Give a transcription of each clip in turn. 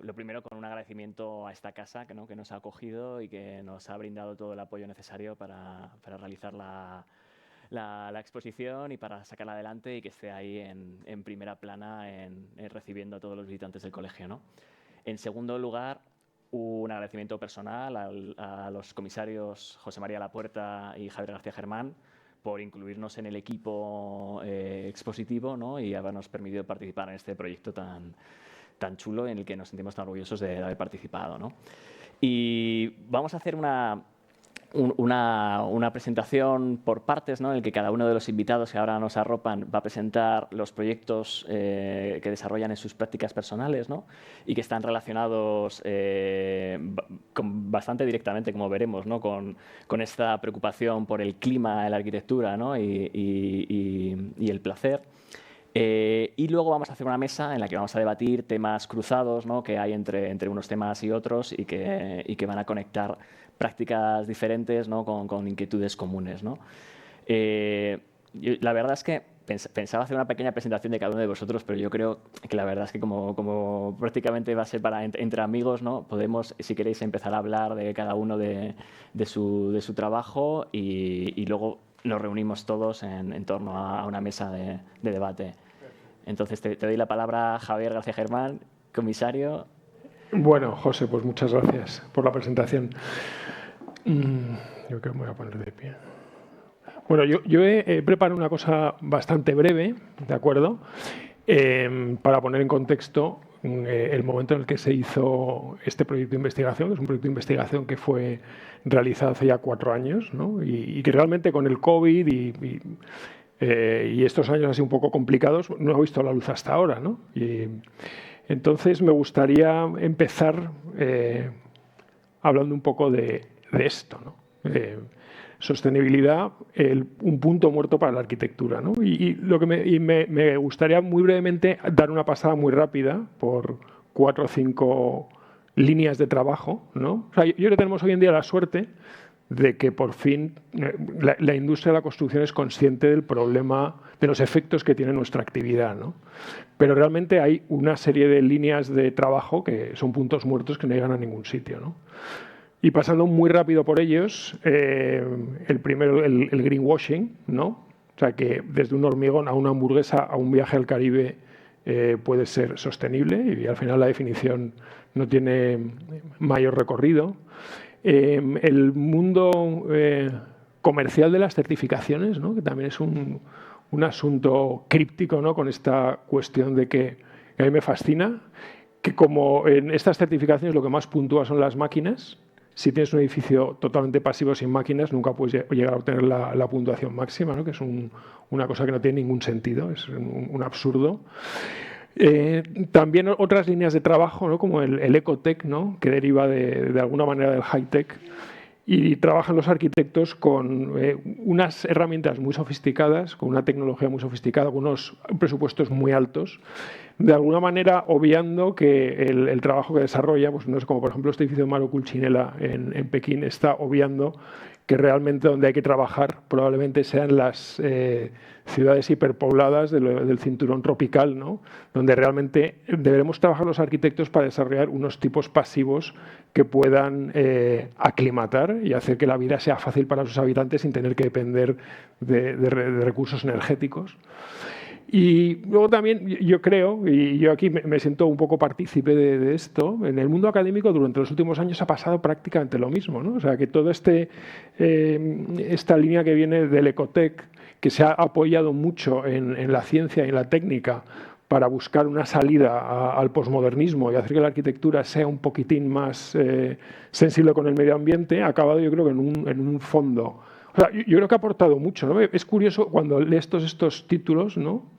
lo primero, con un agradecimiento a esta casa que nos ha acogido y que nos ha brindado todo el apoyo necesario para realizar la exposición y para sacarla adelante y que esté ahí en primera plana recibiendo a todos los visitantes del colegio, ¿no? En segundo lugar, un agradecimiento personal a los comisarios José María Lapuerta y Javier García Germán por incluirnos en el equipo expositivo, ¿no? Y habernos permitido participar en este proyecto tan chulo en el que nos sentimos tan orgullosos de haber participado, ¿no? Y vamos a hacer una presentación por partes, ¿no? En el que cada uno de los invitados que ahora nos arropan va a presentar los proyectos que desarrollan en sus prácticas personales, ¿no? Y que están relacionados bastante directamente, como veremos, ¿no? Con esta preocupación por el clima en la arquitectura, ¿no? y el placer. Y luego vamos a hacer una mesa en la que vamos a debatir temas cruzados, ¿no? Que hay entre unos temas y otros y que van a conectar prácticas diferentes, ¿no? con inquietudes comunes, ¿no? La verdad es que pensaba hacer una pequeña presentación de cada uno de vosotros, pero yo creo que la verdad es que como prácticamente va a ser para entre amigos, ¿no? Podemos, si queréis, empezar a hablar de cada uno de su trabajo y luego nos reunimos todos en torno a una mesa de debate. Entonces te doy la palabra a Javier García Germán, comisario. Bueno, José, pues muchas gracias por la presentación. Yo creo que me voy a poner de pie. Bueno, yo he preparado una cosa bastante breve, ¿de acuerdo? Para poner en contexto el momento en el que se hizo este proyecto de investigación, que es un proyecto de investigación que fue realizado hace ya 4 años, ¿no? Y que realmente con el COVID y estos años así un poco complicados no ha visto la luz hasta ahora, ¿no? Y entonces me gustaría empezar hablando un poco de esto, ¿no? Sostenibilidad, un punto muerto para la arquitectura, ¿no? Y me gustaría muy brevemente dar una pasada muy rápida por 4 o 5 líneas de trabajo, ¿no? O sea, yo creo que tenemos hoy en día la suerte de que por fin la industria de la construcción es consciente del problema, de los efectos que tiene nuestra actividad, ¿no? Pero realmente hay una serie de líneas de trabajo que son puntos muertos que no llegan a ningún sitio, ¿no? Y pasando muy rápido por ellos, el primero, el greenwashing, ¿no? O sea, que desde un hormigón a una hamburguesa a un viaje al Caribe puede ser sostenible y al final la definición no tiene mayor recorrido. El mundo comercial de las certificaciones, ¿no? Que también es un asunto críptico, ¿no? Con esta cuestión de que a mí me fascina, que como en estas certificaciones lo que más puntúa son las máquinas. Si tienes un edificio totalmente pasivo sin máquinas, nunca puedes llegar a obtener la puntuación máxima, ¿no? Que es una cosa que no tiene ningún sentido, es un absurdo. También otras líneas de trabajo, ¿no? Como el ecotech, ¿no? Que deriva de alguna manera del high-tech y trabajan los arquitectos con unas herramientas muy sofisticadas, con una tecnología muy sofisticada, con unos presupuestos muy altos, de alguna manera obviando que el trabajo que desarrolla, pues no es como por ejemplo este edificio de Mario Culchinela en Pekín, está obviando que realmente donde hay que trabajar probablemente sean las ciudades hiperpobladas del cinturón tropical, ¿no? Donde realmente deberemos trabajar los arquitectos para desarrollar unos tipos pasivos que puedan aclimatar y hacer que la vida sea fácil para sus habitantes sin tener que depender de recursos energéticos. Y luego también yo creo, y yo aquí me siento un poco partícipe de esto, en el mundo académico durante los últimos años ha pasado prácticamente lo mismo, ¿no? O sea, que toda esta línea que viene del ecotech, que se ha apoyado mucho en la ciencia y en la técnica para buscar una salida al posmodernismo y hacer que la arquitectura sea un poquitín más sensible con el medio ambiente, ha acabado yo creo que en un fondo. O sea, yo creo que ha aportado mucho, ¿no? Es curioso cuando lees estos títulos, ¿no?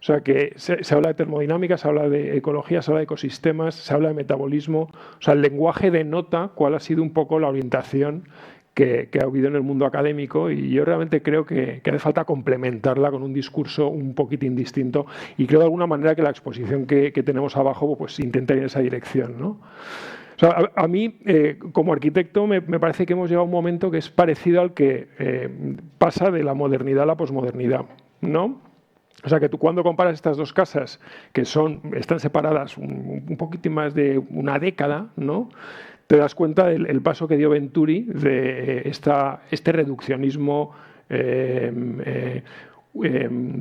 O sea, que se habla de termodinámica, se habla de ecología, se habla de ecosistemas, se habla de metabolismo. O sea, el lenguaje denota cuál ha sido un poco la orientación que ha habido en el mundo académico y yo realmente creo que hace falta complementarla con un discurso un poquitín distinto y creo de alguna manera que la exposición que tenemos abajo pues intenta ir en esa dirección, ¿no? O sea, a mí, como arquitecto, me parece que hemos llegado a un momento que es parecido al que pasa de la modernidad a la posmodernidad, ¿no? O sea que tú cuando comparas estas dos casas, que están separadas un poquitín más de una década, ¿no?, te das cuenta del paso que dio Venturi de este reduccionismo,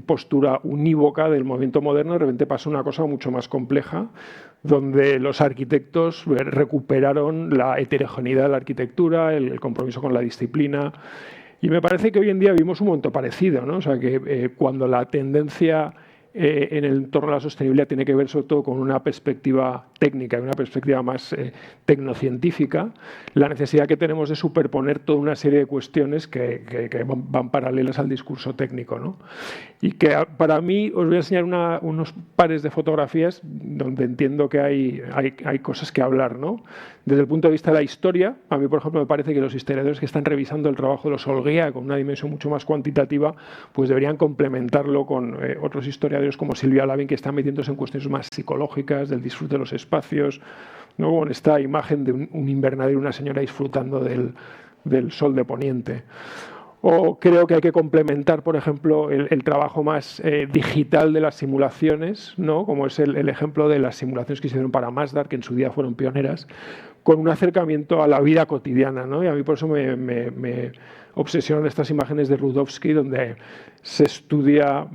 postura unívoca del movimiento moderno. De repente pasa una cosa mucho más compleja, donde los arquitectos recuperaron la heterogeneidad de la arquitectura, el compromiso con la disciplina. Y me parece que hoy en día vivimos un momento parecido, ¿no? O sea, que cuando la tendencia en el entorno a la sostenibilidad tiene que ver sobre todo con una perspectiva técnica y una perspectiva más tecnocientífica, la necesidad que tenemos de superponer toda una serie de cuestiones que van paralelas al discurso técnico, ¿no? Y que para mí os voy a enseñar unos pares de fotografías donde entiendo que hay cosas que hablar, ¿no? Desde el punto de vista de la historia, a mí, por ejemplo, me parece que los historiadores que están revisando el trabajo de los Olguea con una dimensión mucho más cuantitativa, pues deberían complementarlo con otros historiadores como Silvia Lavin, que están metiéndose en cuestiones más psicológicas, del disfrute de los espacios, ¿no? Con esta imagen de un invernadero, una señora disfrutando del sol de poniente. O creo que hay que complementar, por ejemplo, el trabajo más digital de las simulaciones, ¿no?, como es el ejemplo de las simulaciones que se hicieron para Masdar, que en su día fueron pioneras, con un acercamiento a la vida cotidiana, ¿no? Y a mí por eso me obsesionan estas imágenes de Rudowski, donde se estudia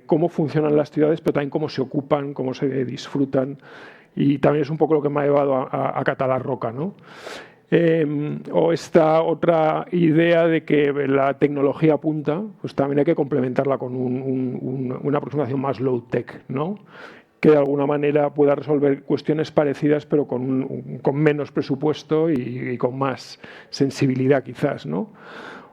cómo funcionan las ciudades, pero también cómo se ocupan, cómo se disfrutan. Y también es un poco lo que me ha llevado a Catalá Roca, ¿no? O esta otra idea de que la tecnología punta, pues también hay que complementarla con una aproximación más low-tech, ¿no?, que de alguna manera pueda resolver cuestiones parecidas, pero con menos presupuesto y con más sensibilidad quizás, ¿no?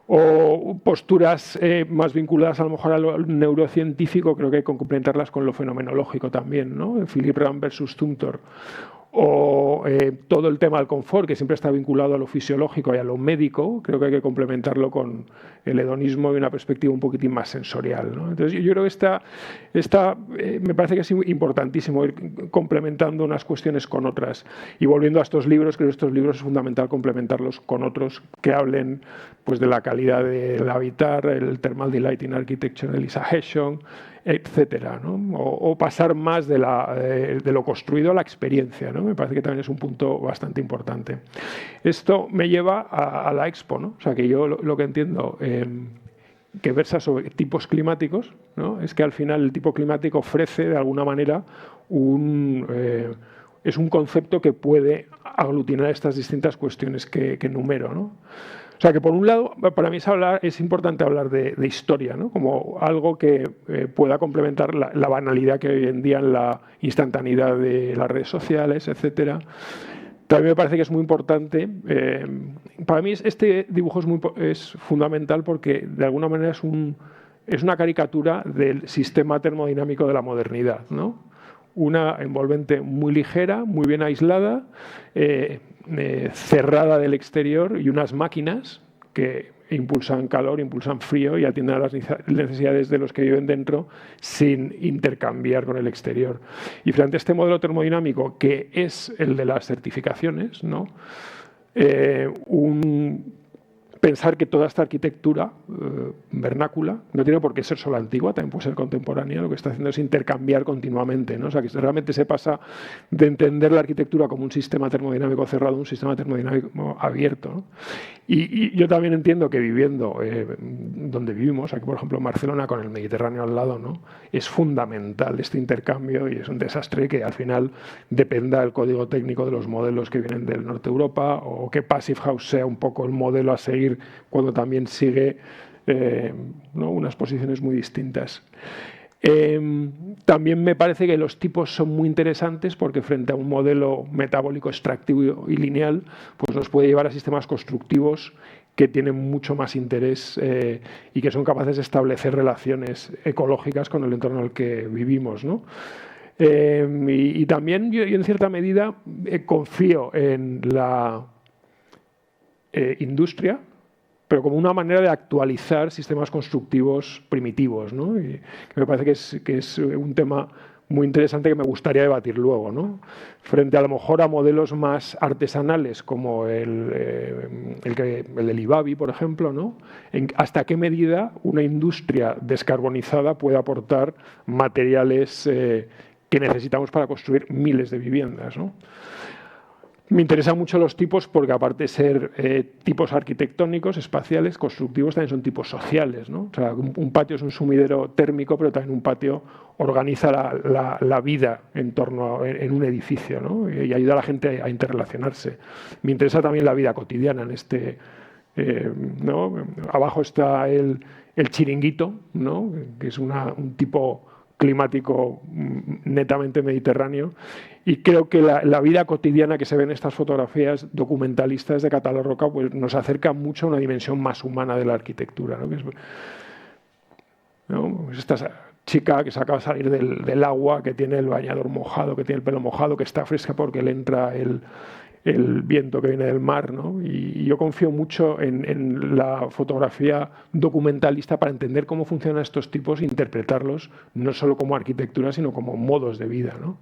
O posturas más vinculadas a lo mejor a lo neurocientífico, creo que hay que complementarlas con lo fenomenológico también, ¿no? Philip Rand versus Zumthor. O todo el tema del confort, que siempre está vinculado a lo fisiológico y a lo médico, creo que hay que complementarlo con el hedonismo y una perspectiva un poquitín más sensorial, ¿no? Entonces yo creo que me parece que es importantísimo ir complementando unas cuestiones con otras. Y volviendo a estos libros, creo que estos libros es fundamental complementarlos con otros que hablen, pues, de la calidad del habitar, el Thermal Delight in Architecture de Lisa Hession, etcétera, ¿no? O pasar más de lo construido a la experiencia, ¿no? Me parece que también es un punto bastante importante. Esto me lleva a la Expo, ¿no? O sea, que yo lo que entiendo que versa sobre tipos climáticos, ¿no?, es que al final el tipo climático ofrece de alguna manera es un concepto que puede aglutinar estas distintas cuestiones que enumero, ¿no? O sea que, por un lado, para mí es importante hablar de historia, ¿no?, como algo que pueda complementar la banalidad que hoy en día en la instantaneidad de las redes sociales, etcétera. También me parece que es muy importante. Para mí este dibujo es fundamental porque, de alguna manera, es una caricatura del sistema termodinámico de la modernidad, ¿no? Una envolvente muy ligera, muy bien aislada, cerrada del exterior, y unas máquinas que impulsan calor, impulsan frío y atienden a las necesidades de los que viven dentro sin intercambiar con el exterior. Y frente a este modelo termodinámico, que es el de las certificaciones, ¿no?, pensar que toda esta arquitectura vernácula no tiene por qué ser solo antigua, también puede ser contemporánea. Lo que está haciendo es intercambiar continuamente, ¿no? O sea, que realmente se pasa de entender la arquitectura como un sistema termodinámico cerrado a un sistema termodinámico abierto, ¿no? Y yo también entiendo que viviendo donde vivimos, aquí por ejemplo en Barcelona, con el Mediterráneo al lado, ¿no?, es fundamental este intercambio, y es un desastre que al final dependa del código técnico de los modelos que vienen del norte de Europa, o que Passive House sea un poco el modelo a seguir cuando también sigue ¿no?, unas posiciones muy distintas. También me parece que los tipos son muy interesantes porque, frente a un modelo metabólico extractivo y lineal, pues nos puede llevar a sistemas constructivos que tienen mucho más interés y que son capaces de establecer relaciones ecológicas con el entorno en el que vivimos, ¿no? Y también yo en cierta medida confío en la industria, pero como una manera de actualizar sistemas constructivos primitivos, ¿no? Y me parece que es un tema muy interesante que me gustaría debatir luego, ¿no? Frente a lo mejor a modelos más artesanales como el del Ibavi, por ejemplo, ¿no? ¿Hasta qué medida una industria descarbonizada puede aportar materiales que necesitamos para construir miles de viviendas, ¿no? Me interesan mucho los tipos porque, aparte de ser tipos arquitectónicos, espaciales, constructivos, también son tipos sociales, ¿no? O sea, un patio es un sumidero térmico, pero también un patio organiza la vida en torno en un edificio, ¿no? Y ayuda a la gente a interrelacionarse. Me interesa también la vida cotidiana en este, ¿no? Abajo está el chiringuito, ¿no? Que es un tipo climático netamente mediterráneo, y creo que la vida cotidiana que se ve en estas fotografías documentalistas de Catalá Roca pues nos acerca mucho a una dimensión más humana de la arquitectura, ¿no? Pues esta chica que se acaba de salir del agua, que tiene el bañador mojado, que tiene el pelo mojado, que está fresca porque le entra el viento que viene del mar, ¿no? Y yo confío mucho en la fotografía documentalista para entender cómo funcionan estos tipos e interpretarlos no solo como arquitectura, sino como modos de vida, ¿no?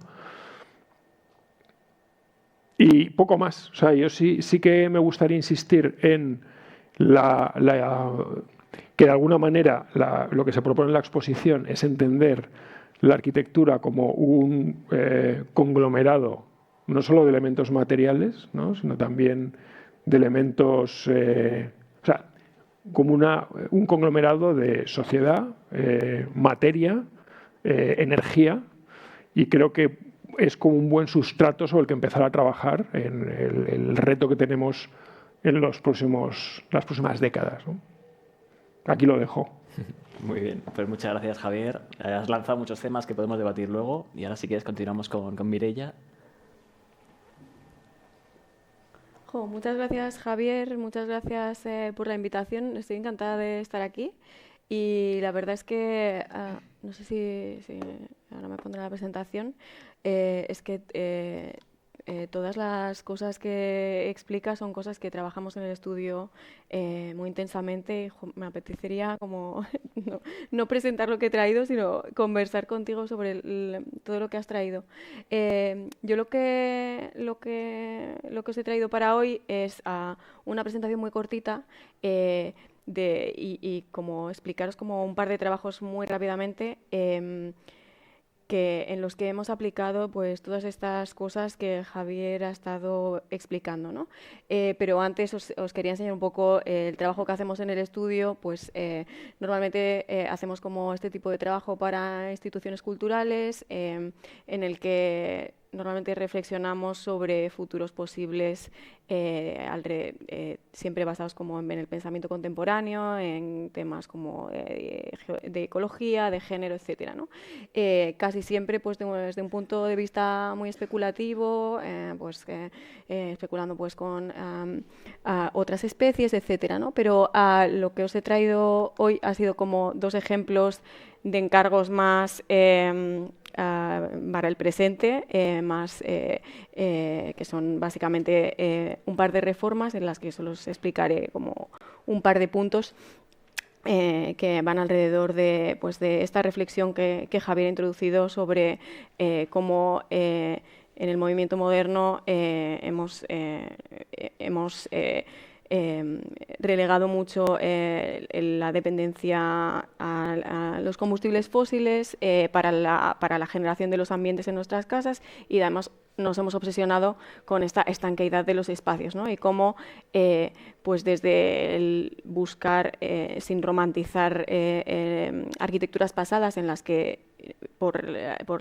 Y poco más. O sea, yo sí que me gustaría insistir en que de alguna manera lo que se propone en la exposición es entender la arquitectura como un conglomerado no solo de elementos materiales, ¿no? Sino también de elementos, o sea, como un conglomerado de sociedad, materia, energía, y creo que es como un buen sustrato sobre el que empezar a trabajar en el reto que tenemos en las próximas décadas, ¿no? Aquí lo dejo. Muy bien, pues muchas gracias, Javier. Has lanzado muchos temas que podemos debatir luego, y ahora, si quieres, continuamos con Mireia. Muchas gracias, Javier, muchas gracias por la invitación. Estoy encantada de estar aquí, y la verdad es que, no sé si ahora me pondré la presentación, es que todas las cosas que explica son cosas que trabajamos en el estudio muy intensamente, y me apetecería como no presentar lo que he traído, sino conversar contigo sobre todo lo que has traído. Yo lo que os he traído para hoy es una presentación muy cortita y como explicaros como un par de trabajos muy rápidamente, en los que hemos aplicado pues todas estas cosas que Javier ha estado explicando, ¿no? Pero antes os quería enseñar un poco el trabajo que hacemos en el estudio. Pues normalmente hacemos como este tipo de trabajo para instituciones culturales, en el que normalmente reflexionamos sobre futuros posibles, siempre basados como en el pensamiento contemporáneo, en temas como de ecología, de género, etcétera, ¿no? Casi siempre pues desde un punto de vista muy especulativo, especulando pues con otras especies, etcétera, ¿no? Pero lo que os he traído hoy ha sido como dos ejemplos de encargos más para el presente, que son básicamente un par de reformas en las que solo os explicaré como un par de puntos que van alrededor de esta reflexión que Javier ha introducido sobre cómo en el movimiento moderno hemos relegado mucho la dependencia a los combustibles fósiles para la generación de los ambientes en nuestras casas, y además nos hemos obsesionado con esta estanqueidad de los espacios, ¿no? Y cómo pues desde el buscar, sin romantizar, arquitecturas pasadas en las que por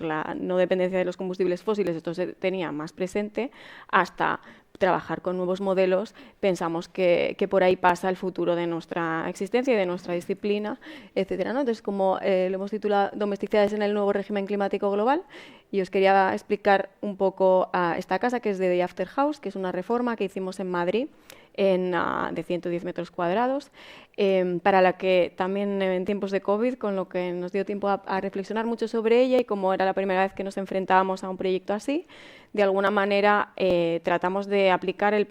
la no dependencia de los combustibles fósiles esto se tenía más presente, hasta trabajar con nuevos modelos, pensamos que por ahí pasa el futuro de nuestra existencia y de nuestra disciplina, etcétera, ¿no? Entonces, como lo hemos titulado Domesticidades en el nuevo régimen climático global, y os quería explicar un poco esta casa, que es de The After House, que es una reforma que hicimos en Madrid, de 110 metros cuadrados, para la que también en tiempos de COVID, con lo que nos dio tiempo a reflexionar mucho sobre ella, y como era la primera vez que nos enfrentábamos a un proyecto así, de alguna manera tratamos de aplicar el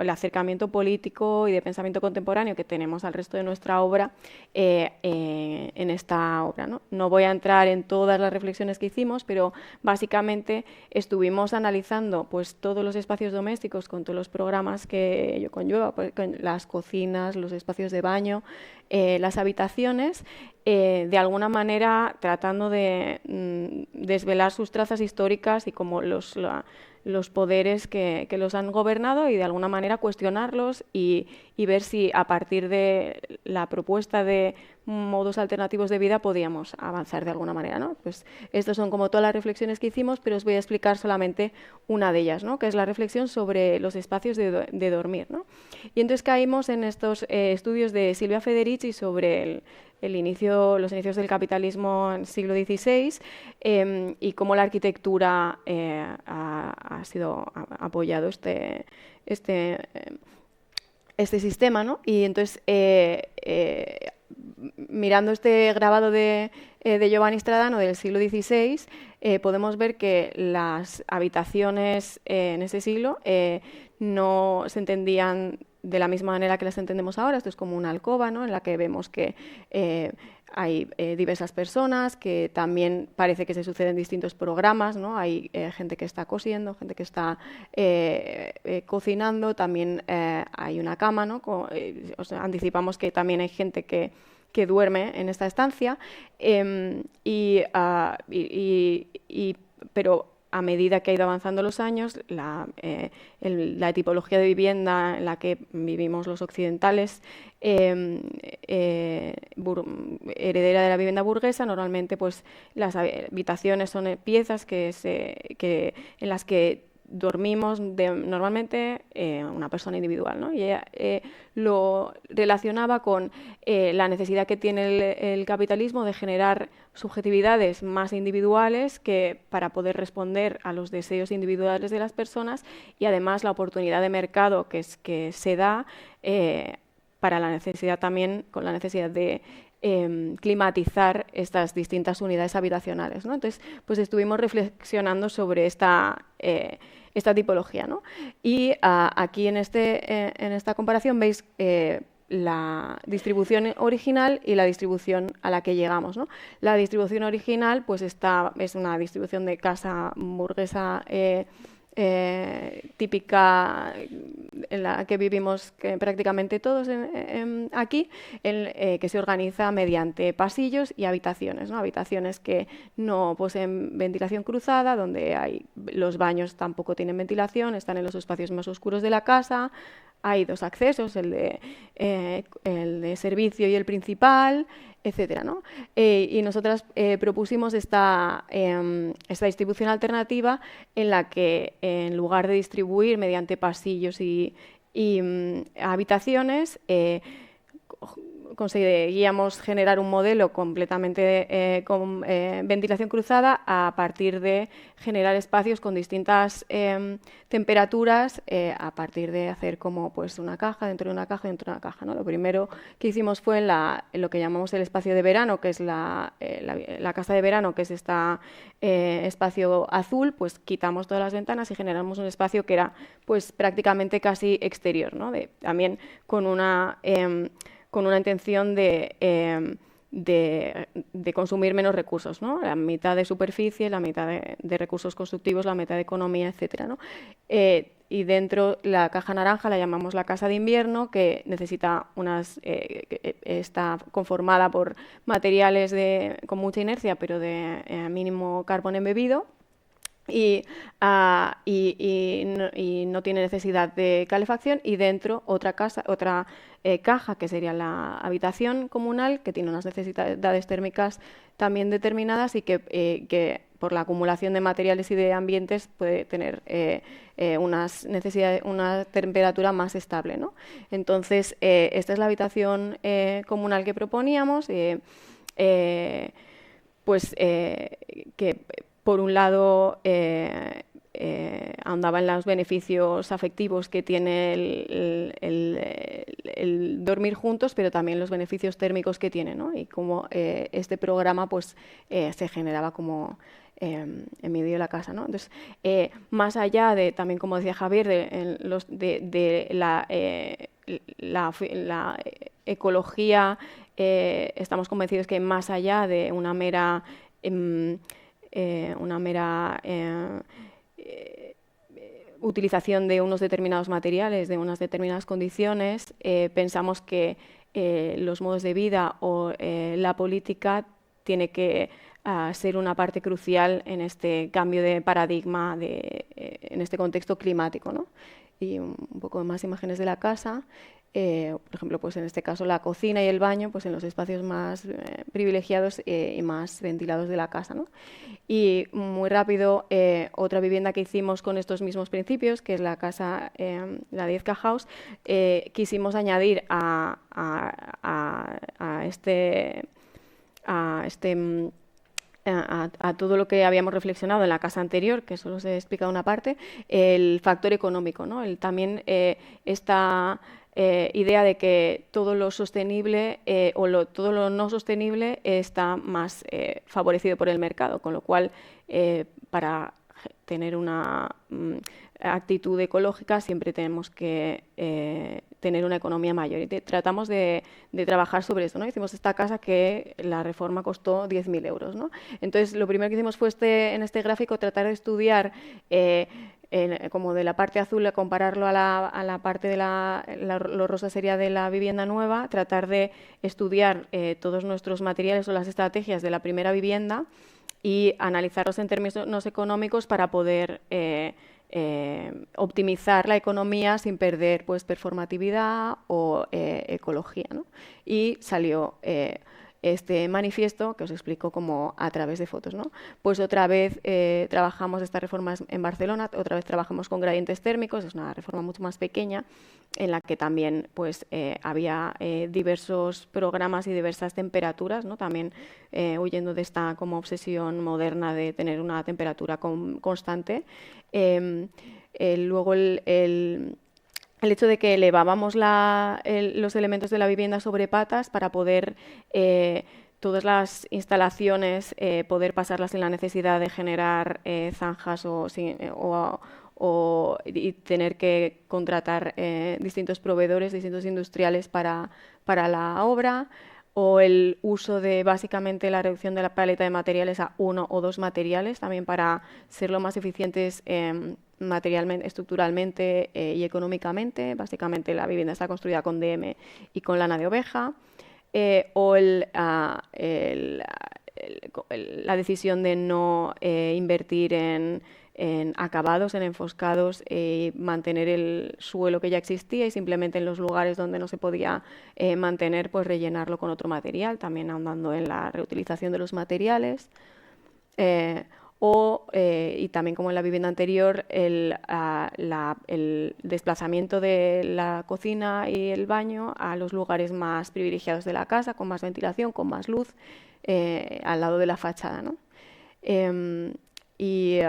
acercamiento político y de pensamiento contemporáneo que tenemos al resto de nuestra obra en esta obra, ¿no? No voy a entrar en todas las reflexiones que hicimos, pero básicamente estuvimos analizando pues, todos los espacios domésticos con todos los programas que ello conlleva, pues, con las cocinas, los espacios de baño, las habitaciones, de alguna manera tratando de desvelar sus trazas históricas y como los poderes que los han gobernado, y de alguna manera cuestionarlos y ver si a partir de la propuesta de modos alternativos de vida podíamos avanzar de alguna manera, ¿no? Pues estas son como todas las reflexiones que hicimos, pero os voy a explicar solamente una de ellas, ¿no? Que es la reflexión sobre los espacios de dormir, ¿no? Y entonces caímos en estos estudios de Silvia Federici sobre los inicios del capitalismo en el siglo XVI y cómo la arquitectura ha apoyado este sistema, ¿no? Y entonces, mirando este grabado de Giovanni Stradano del siglo XVI, podemos ver que las habitaciones en ese siglo no se entendían de la misma manera que las entendemos ahora. Esto es como una alcoba, ¿no? En la que vemos que hay diversas personas, que también parece que se suceden distintos programas, ¿no? Hay gente que está cosiendo, gente que está cocinando, también hay una cama, ¿no? Anticipamos que también hay gente que duerme en esta estancia, pero a medida que ha ido avanzando los años, la tipología de vivienda en la que vivimos los occidentales, heredera de la vivienda burguesa, normalmente pues, las habitaciones son piezas en las que dormimos normalmente una persona individual, ¿no? Y ella lo relacionaba con la necesidad que tiene el capitalismo de generar subjetividades más individuales para poder responder a los deseos individuales de las personas, y además la oportunidad de mercado que se da para la necesidad también, con la necesidad de climatizar estas distintas unidades habitacionales, ¿no? Entonces, pues estuvimos reflexionando sobre esta tipología, ¿no? Y aquí en esta comparación veis la distribución original y la distribución a la que llegamos, ¿no? La distribución original pues es una distribución de casa burguesa típica en la que vivimos prácticamente todos aquí, que se organiza mediante pasillos y habitaciones, ¿no? Habitaciones que no poseen ventilación cruzada, donde los baños tampoco tienen ventilación, están en los espacios más oscuros de la casa. Hay dos accesos, el de servicio y el principal, etcétera, ¿no? Y nosotras propusimos esta distribución alternativa en la que, en lugar de distribuir mediante pasillos y habitaciones, conseguíamos generar un modelo completamente con ventilación cruzada a partir de generar espacios con distintas temperaturas, a partir de hacer como pues, una caja dentro de una caja dentro de una caja, ¿no? Lo primero que hicimos fue en lo que llamamos el espacio de verano, que es la casa de verano, que es este espacio azul. Pues quitamos todas las ventanas y generamos un espacio que era pues, prácticamente casi exterior, ¿no? También con una intención de consumir menos recursos, ¿no? La mitad de superficie, la mitad de recursos constructivos, la mitad de economía, etcétera, ¿no? Y dentro la caja naranja la llamamos la casa de invierno, que necesita está conformada por materiales con mucha inercia, pero de mínimo carbón embebido. Y no tiene necesidad de calefacción, y dentro otra caja que sería la habitación comunal, que tiene unas necesidades térmicas también determinadas y que por la acumulación de materiales y de ambientes puede tener una temperatura más estable, ¿no? Entonces, esta es la habitación comunal que proponíamos, que por un lado, ahondaba en los beneficios afectivos que tiene el dormir juntos, pero también los beneficios térmicos que tiene, ¿no? Y cómo este programa pues, se generaba como en medio de la casa, ¿no? Entonces, más allá de, también como decía Javier, de la ecología, estamos convencidos que más allá de una mera utilización de unos determinados materiales, de unas determinadas condiciones, pensamos que los modos de vida o la política tiene que ser una parte crucial en este cambio de paradigma en este contexto climático, ¿no? Y un poco más imágenes de la casa. Por ejemplo, pues en este caso la cocina y el baño, pues en los espacios más privilegiados y más ventilados de la casa, ¿no? Y muy rápido, otra vivienda que hicimos con estos mismos principios, que es la casa, la 10K House, quisimos añadir a todo lo que habíamos reflexionado en la casa anterior, que solo se explica una parte, el factor económico, ¿no? También esta idea de que todo lo sostenible todo lo no sostenible está más favorecido por el mercado, con lo cual para tener una actitud ecológica siempre tenemos que tener una economía mayor. Y tratamos de trabajar sobre esto, ¿no? Hicimos esta casa que la reforma costó 10.000 euros, ¿no? Entonces, lo primero que hicimos fue en este gráfico tratar de estudiar como de la parte azul, compararlo a la parte de lo rosa sería de la vivienda nueva, tratar de estudiar todos nuestros materiales o las estrategias de la primera vivienda y analizarlos en términos económicos para poder optimizar la economía sin perder pues, performatividad o ecología, ¿no? Y salió este manifiesto que os explico como a través de fotos, ¿no? Pues otra vez trabajamos estas reformas en Barcelona, otra vez trabajamos con gradientes térmicos, es una reforma mucho más pequeña en la que también pues, había diversos programas y diversas temperaturas, ¿no? También huyendo de esta como obsesión moderna de tener una temperatura constante. Luego el hecho de que elevábamos los elementos de la vivienda sobre patas para poder todas las instalaciones poder pasarlas sin la necesidad de generar zanjas y tener que contratar distintos proveedores, distintos industriales para la obra, o el uso de básicamente la reducción de la paleta de materiales a 1 o 2 materiales, también para ser lo más eficientes materialmente, estructuralmente y económicamente. Básicamente la vivienda está construida con DM y con lana de oveja. O la decisión de no invertir en acabados, en enfoscados, mantener el suelo que ya existía y simplemente en los lugares donde no se podía mantener, pues rellenarlo con otro material, también ahondando en la reutilización de los materiales. Y también como en la vivienda anterior, el desplazamiento de la cocina y el baño a los lugares más privilegiados de la casa, con más ventilación, con más luz, al lado de la fachada, ¿no? Y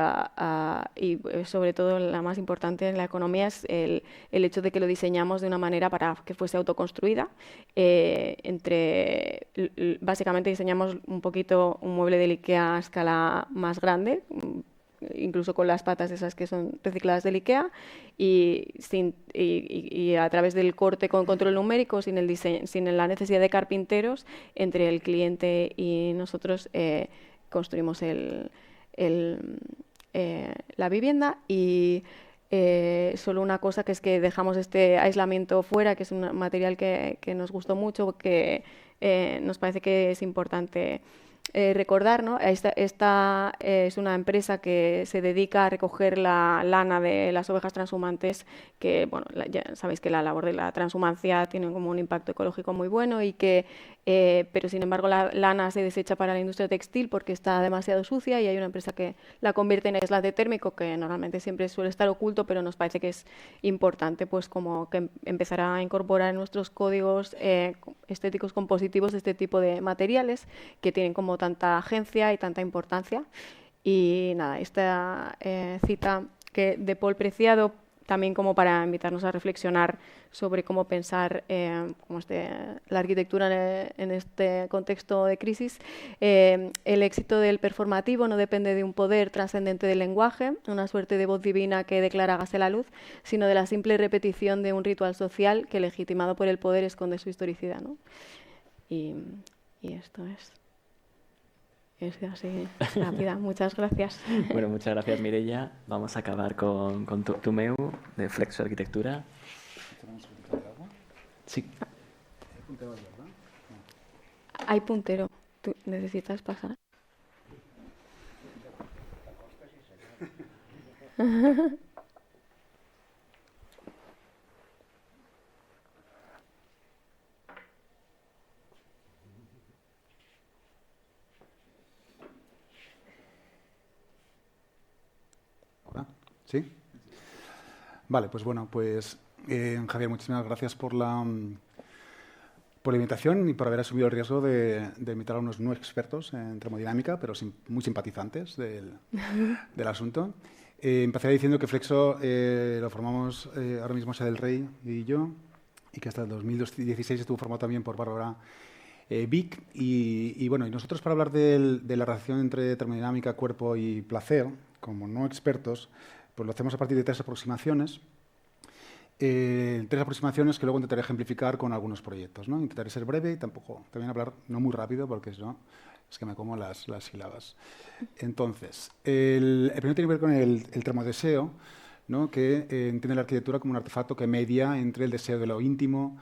sobre todo la más importante en la economía es el hecho de que lo diseñamos de una manera para que fuese autoconstruida. Básicamente diseñamos un poquito un mueble del IKEA a escala más grande, incluso con las patas esas que son recicladas del IKEA, y a través del corte con control numérico, sin la necesidad de carpinteros, entre el cliente y nosotros construimos la vivienda. Y solo una cosa, que es que dejamos este aislamiento fuera, que es un material que nos gustó mucho, que nos parece que es importante recordar, ¿no? Esta es una empresa que se dedica a recoger la lana de las ovejas transhumantes, que bueno, ya sabéis que la labor de la transhumancia tiene como un impacto ecológico muy bueno, pero sin embargo la lana se desecha para la industria textil porque está demasiado sucia, y hay una empresa que la convierte en aislante térmico, que normalmente siempre suele estar oculto, pero nos parece que es importante pues como que empezar a incorporar en nuestros códigos estéticos compositivos este tipo de materiales que tienen como tanta agencia y tanta importancia. Y nada, esta cita de Paul Preciado, también como para invitarnos a reflexionar sobre cómo pensar la arquitectura en este contexto de crisis. El éxito del performativo no depende de un poder trascendente del lenguaje, una suerte de voz divina que declara hágase la luz, sino de la simple repetición de un ritual social que, legitimado por el poder, esconde su historicidad, ¿no? Y esto es así rápida. Muchas gracias. Bueno, muchas gracias, Mireia. Vamos a acabar con Tumeu, de Flexo Arquitectura. Sí. Hay puntero. ¿Tú necesitas pasar? ¿Sí? Vale, pues bueno, pues Javier, muchísimas gracias por la invitación y por haber asumido el riesgo de invitar a unos no expertos en termodinámica, pero muy simpatizantes del asunto. Empecé diciendo que Flexo lo formamos ahora mismo Sea del Rey y yo, y que hasta el 2016 estuvo formado también por Bárbara Vic. Y bueno, y nosotros, para hablar de la relación entre termodinámica, cuerpo y placer, como no expertos, pues lo hacemos a partir de tres aproximaciones. Tres aproximaciones que luego intentaré ejemplificar con algunos proyectos, ¿no? Intentaré ser breve y también hablar no muy rápido, porque si no es que me como las sílabas. Entonces, el primero tiene que ver con el termodeseo, ¿no? Que entiende la arquitectura como un artefacto que media entre el deseo de lo íntimo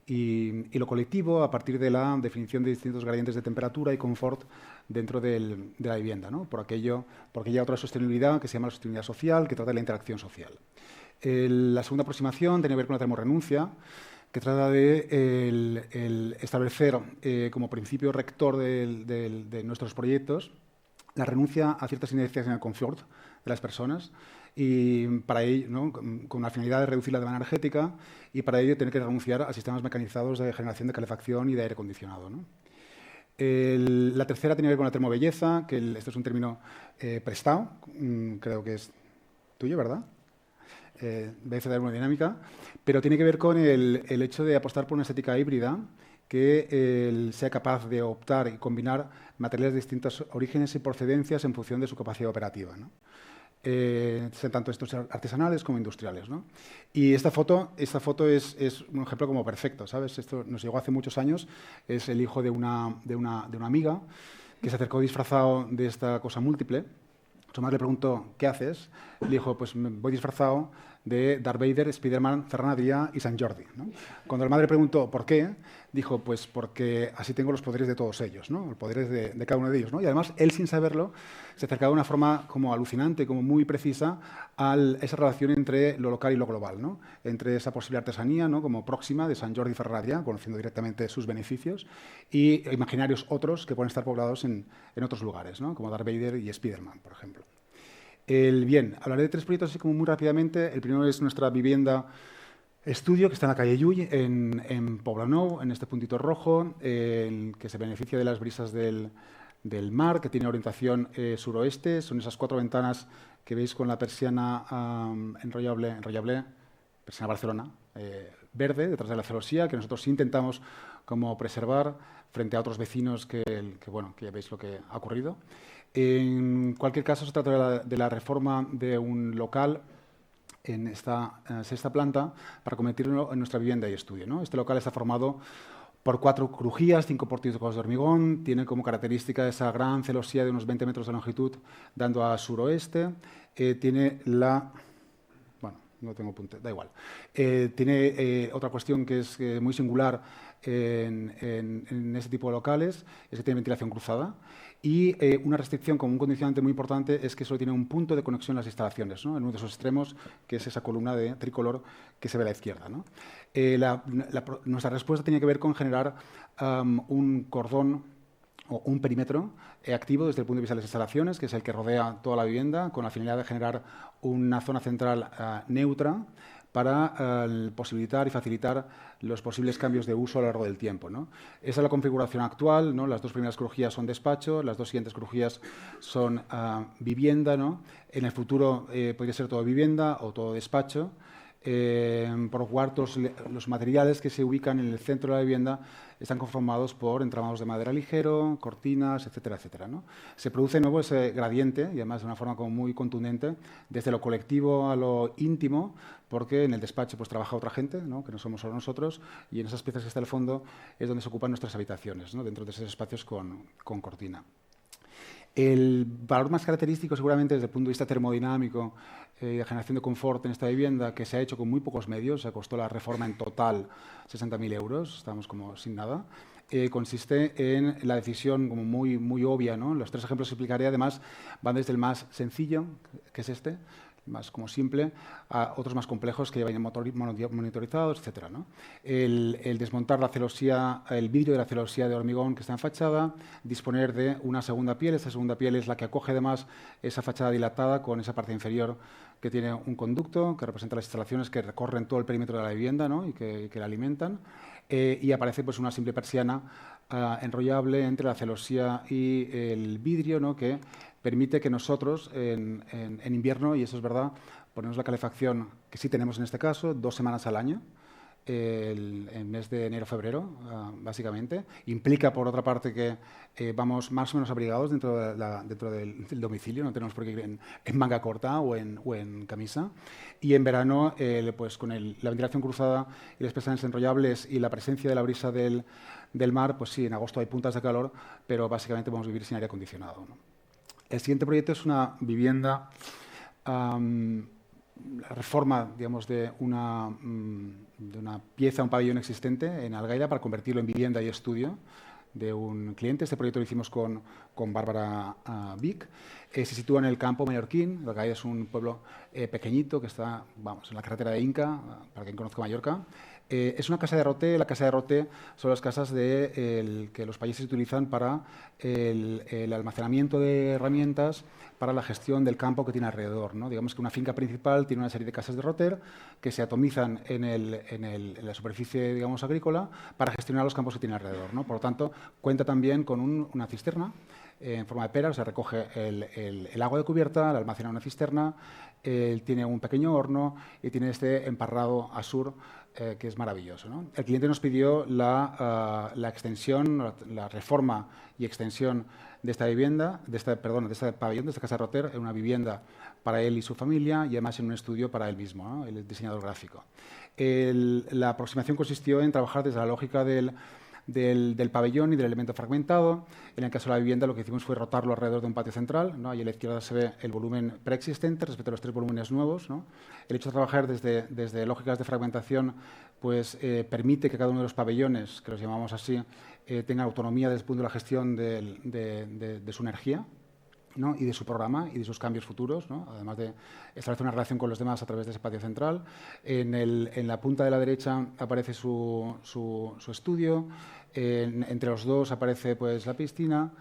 y lo colectivo, a partir de la definición de distintos gradientes de temperatura y confort dentro de la vivienda, ¿no? Porque hay otra sostenibilidad que se llama la sostenibilidad social, que trata de la interacción social. La segunda aproximación tiene que ver con la termorrenuncia, que trata de establecer como principio rector de nuestros proyectos la renuncia a ciertas inercias en el confort de las personas, y para ello, ¿no? con la finalidad de reducir la demanda energética, y para ello tener que renunciar a sistemas mecanizados de generación de calefacción y de aire acondicionado, ¿no? La tercera tiene que ver con la termobelleza, que esto es un término prestado, creo que es tuyo, ¿verdad? Belleza de termodinámica, pero tiene que ver con el hecho de apostar por una estética híbrida que sea capaz de optar y combinar materiales de distintos orígenes y procedencias en función de su capacidad operativa, ¿no? Sean tanto estos artesanales como industriales, ¿no? Y esta foto es un ejemplo como perfecto, ¿sabes? Esto nos llegó hace muchos años, es el hijo de una amiga que se acercó disfrazado de esta cosa múltiple. Su madre le preguntó, ¿qué haces? Le dijo, pues me voy disfrazado de Darth Vader, Spiderman, Ferran Adrià y Sant Jordi, ¿no? Cuando la madre preguntó por qué, dijo, pues porque así tengo los poderes de todos ellos, ¿no? Los poderes de cada uno de ellos, ¿no? Y además, él, sin saberlo, se acercaba de una forma como alucinante, como muy precisa, a esa relación entre lo local y lo global, ¿no? Entre esa posible artesanía, ¿no? Como próxima de Sant Jordi y Ferran Adrià, conociendo directamente sus beneficios, y imaginarios otros que pueden estar poblados en otros lugares, ¿no? Como Darth Vader y Spiderman, por ejemplo. Bien, hablaré de tres proyectos así como muy rápidamente. El primero es nuestra vivienda estudio, que está en la calle Llull, en Poblenou, en este puntito rojo, que se beneficia de las brisas del mar, que tiene orientación suroeste. Son esas 4 ventanas que veis con la persiana enrollable, persiana Barcelona, verde, detrás de la celosía, que nosotros intentamos como preservar frente a otros vecinos que ya veis lo que ha ocurrido. En cualquier caso, se trata de la reforma de un local en esta sexta planta para convertirlo en nuestra vivienda y estudio, ¿no? Este local está formado por 4 crujías, 5 pórticos de hormigón, tiene como característica esa gran celosía de unos 20 metros de longitud dando a suroeste, tiene la... Bueno, no tengo punto, da igual. Tiene otra cuestión que es muy singular en este tipo de locales, es que tiene ventilación cruzada. Y una restricción como un condicionante muy importante es que solo tiene un punto de conexión en las instalaciones, ¿no? En uno de esos extremos, que es esa columna de tricolor que se ve a la izquierda, ¿no? Nuestra respuesta tenía que ver con generar un cordón o un perímetro activo desde el punto de vista de las instalaciones, que es el que rodea toda la vivienda, con la finalidad de generar una zona central neutra para posibilitar y facilitar los posibles cambios de uso a lo largo del tiempo, ¿no? Esa es la configuración actual, ¿no? Las dos primeras crujías son despacho, las dos siguientes crujías son vivienda, ¿no? En el futuro podría ser todo vivienda o todo despacho. Por lo cual, los materiales que se ubican en el centro de la vivienda están conformados por entramados de madera ligero, cortinas, etcétera, etcétera, ¿no? Se produce de nuevo ese gradiente, y además de una forma como muy contundente, desde lo colectivo a lo íntimo, porque en el despacho pues trabaja otra gente, ¿no? Que no somos solo nosotros, y en esas piezas que está al fondo es donde se ocupan nuestras habitaciones, ¿no? Dentro de esos espacios con cortina. El valor más característico, seguramente, desde el punto de vista termodinámico y de generación de confort en esta vivienda, que se ha hecho con muy pocos medios, se costó la reforma en total 60.000 euros, estamos como sin nada, consiste en la decisión como muy obvia, ¿no? Los tres ejemplos que explicaré, además, van desde el más sencillo, que es este, más como simple, a otros más complejos que llevan monitorizados, etcétera, ¿no? El desmontar la celosía, el vidrio de la celosía de hormigón que está en fachada, disponer de una segunda piel. Esa segunda piel es la que acoge además esa fachada dilatada con esa parte inferior que tiene un conducto que representa las instalaciones que recorren todo el perímetro de la vivienda, ¿no? y que la alimentan. Y aparece pues una simple persiana enrollable entre la celosía y el vidrio, ¿no? Que permite que nosotros en invierno, y eso es verdad, ponemos la calefacción que sí tenemos en este caso 2 semanas al año, el mes de enero-febrero, básicamente. Implica, por otra parte, que vamos más o menos abrigados dentro del domicilio, no tenemos por qué ir en manga corta o en camisa. Y en verano, pues con la ventilación cruzada y las persianas enrollables y la presencia de la brisa del mar, pues sí, en agosto hay puntas de calor, pero básicamente vamos a vivir sin aire acondicionado, ¿no? El siguiente proyecto es una vivienda, la reforma, digamos, de una pieza, un pabellón existente en Algaida para convertirlo en vivienda y estudio de un cliente. Este proyecto lo hicimos con Bárbara Vic. Se sitúa en el campo mallorquín. Algaida es un pueblo pequeñito que está, vamos, en la carretera de Inca, para quien conozca Mallorca. Es una casa de roté. La casa de roté son las casas que los países utilizan para el almacenamiento de herramientas para la gestión del campo que tiene alrededor, ¿no? Digamos que una finca principal tiene una serie de casas de roter que se atomizan en la superficie, digamos, agrícola para gestionar los campos que tiene alrededor, ¿no? Por lo tanto, cuenta también con una cisterna en forma de pera, se recoge el agua de cubierta, la almacena en una cisterna, tiene un pequeño horno y tiene este emparrado a sur que es maravilloso, ¿no? El cliente nos pidió la extensión, la reforma y extensión de esta vivienda, de este pabellón, de esta casa de roter, en una vivienda para él y su familia y además en un estudio para él mismo, ¿no? El diseñador gráfico. La aproximación consistió en trabajar desde la lógica del pabellón y del elemento fragmentado. En el caso de la vivienda, lo que hicimos fue rotarlo alrededor de un patio central, ¿no? Ahí a la izquierda se ve el volumen preexistente respecto a los 3 volúmenes nuevos, ¿no? El hecho de trabajar desde lógicas de fragmentación pues, permite que cada uno de los pabellones, que los llamamos así, tenga autonomía desde el punto de la gestión de su energía, ¿no? Y de su programa y de sus cambios futuros, ¿no? Además de establecer una relación con los demás a través de ese patio central. En la punta de la derecha aparece su estudio, entre los dos aparece pues, la piscina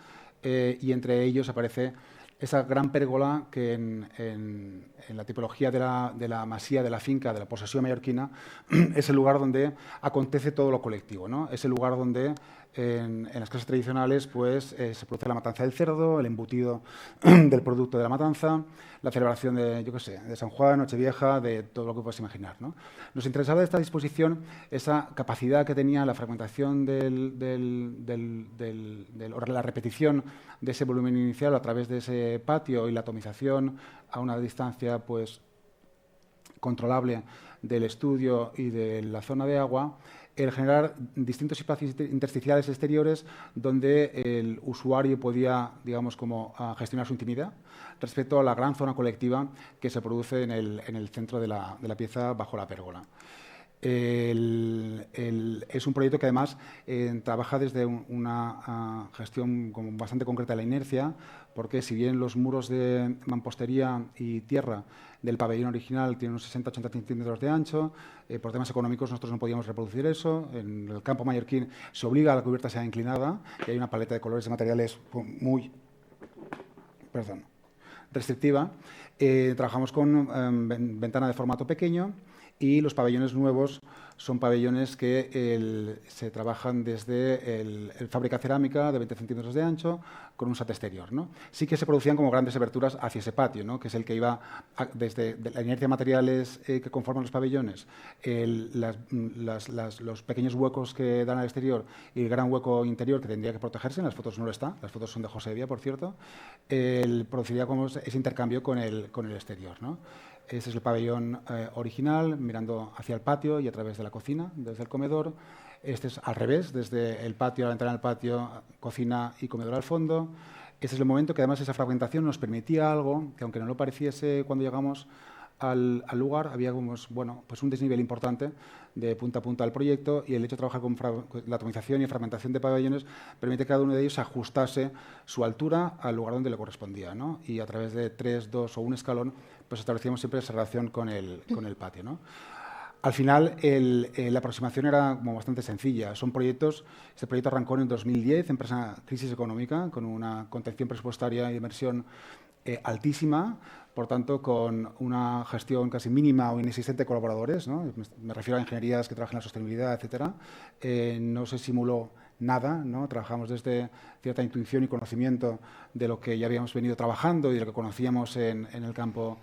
y entre ellos aparece esa gran pérgola que en la tipología de la masía, de la finca, de la posesión mallorquina, es el lugar donde acontece todo lo colectivo, ¿no? Es el lugar donde en las casas tradicionales pues, se produce la matanza del cerdo, el embutido del producto de la matanza, la celebración de San Juan, Nochevieja, de todo lo que puedes imaginar, ¿no? Nos interesaba de esta disposición esa capacidad que tenía la fragmentación la repetición de ese volumen inicial a través de ese patio y la atomización a una distancia pues, controlable del estudio y de la zona de agua, el generar distintos espacios intersticiales exteriores donde el usuario podía, digamos, como gestionar su intimidad respecto a la gran zona colectiva que se produce en el centro de la pieza bajo la pérgola. Es un proyecto que además trabaja desde una gestión como bastante concreta de la inercia, porque si bien los muros de mampostería y tierra del pabellón original tienen unos 60-80 centímetros de ancho, por temas económicos nosotros no podíamos reproducir eso. En el campo mallorquín se obliga a la cubierta sea inclinada y hay una paleta de colores y materiales muy restrictiva. Trabajamos con ventana de formato pequeño y los pabellones nuevos son pabellones que se trabajan desde el fábrica cerámica de 20 centímetros de ancho con un SAT exterior, ¿no? Sí que se producían como grandes aberturas hacia ese patio, ¿no? Que es el que iba desde la inercia de materiales que conforman los pabellones, los pequeños huecos que dan al exterior y el gran hueco interior que tendría que protegerse. En las fotos no lo está, las fotos son de José Vía, por cierto, produciría como ese intercambio con el exterior, ¿no? Este es el pabellón original, mirando hacia el patio y a través de la cocina, desde el comedor. Este es al revés, desde el patio, a la entrada del patio, cocina y comedor al fondo. Este es el momento que además esa fragmentación nos permitía algo que, aunque no lo pareciese cuando llegamos al lugar, había pues un desnivel importante de punta a punta del proyecto, y el hecho de trabajar con la atomización y fragmentación de pabellones permite que cada uno de ellos ajustase su altura al lugar donde le correspondía, ¿no? Y a través de 3, 2 o un escalón, pues establecíamos siempre esa relación con el patio, ¿no? Al final, la aproximación era como bastante sencilla. Este proyecto arrancó en 2010, en plena crisis económica, con una contención presupuestaria y de inversión altísima, por tanto, con una gestión casi mínima o inexistente de colaboradores, ¿no? Me refiero a ingenierías que trabajan en la sostenibilidad, etcétera. No se simuló nada, ¿no? Trabajamos desde cierta intuición y conocimiento de lo que ya habíamos venido trabajando y de lo que conocíamos en el campo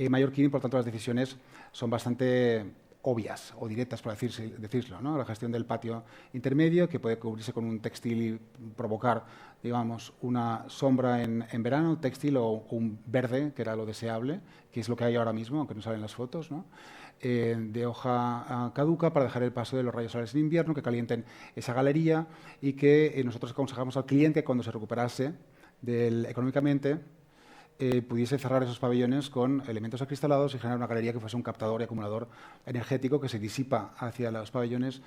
mallorquín, y por tanto las decisiones son bastante obvias o directas, por decirlo, ¿no? La gestión del patio intermedio, que puede cubrirse con un textil y provocar, digamos, una sombra en verano, textil, o un verde, que era lo deseable, que es lo que hay ahora mismo, aunque no salen las fotos, ¿no? De hoja caduca, para dejar el paso de los rayos solares en invierno, que calienten esa galería, y que nosotros aconsejamos al cliente, cuando se recuperase económicamente, pudiese cerrar esos pabellones con elementos acristalados y generar una galería que fuese un captador y acumulador energético que se disipa hacia los pabellones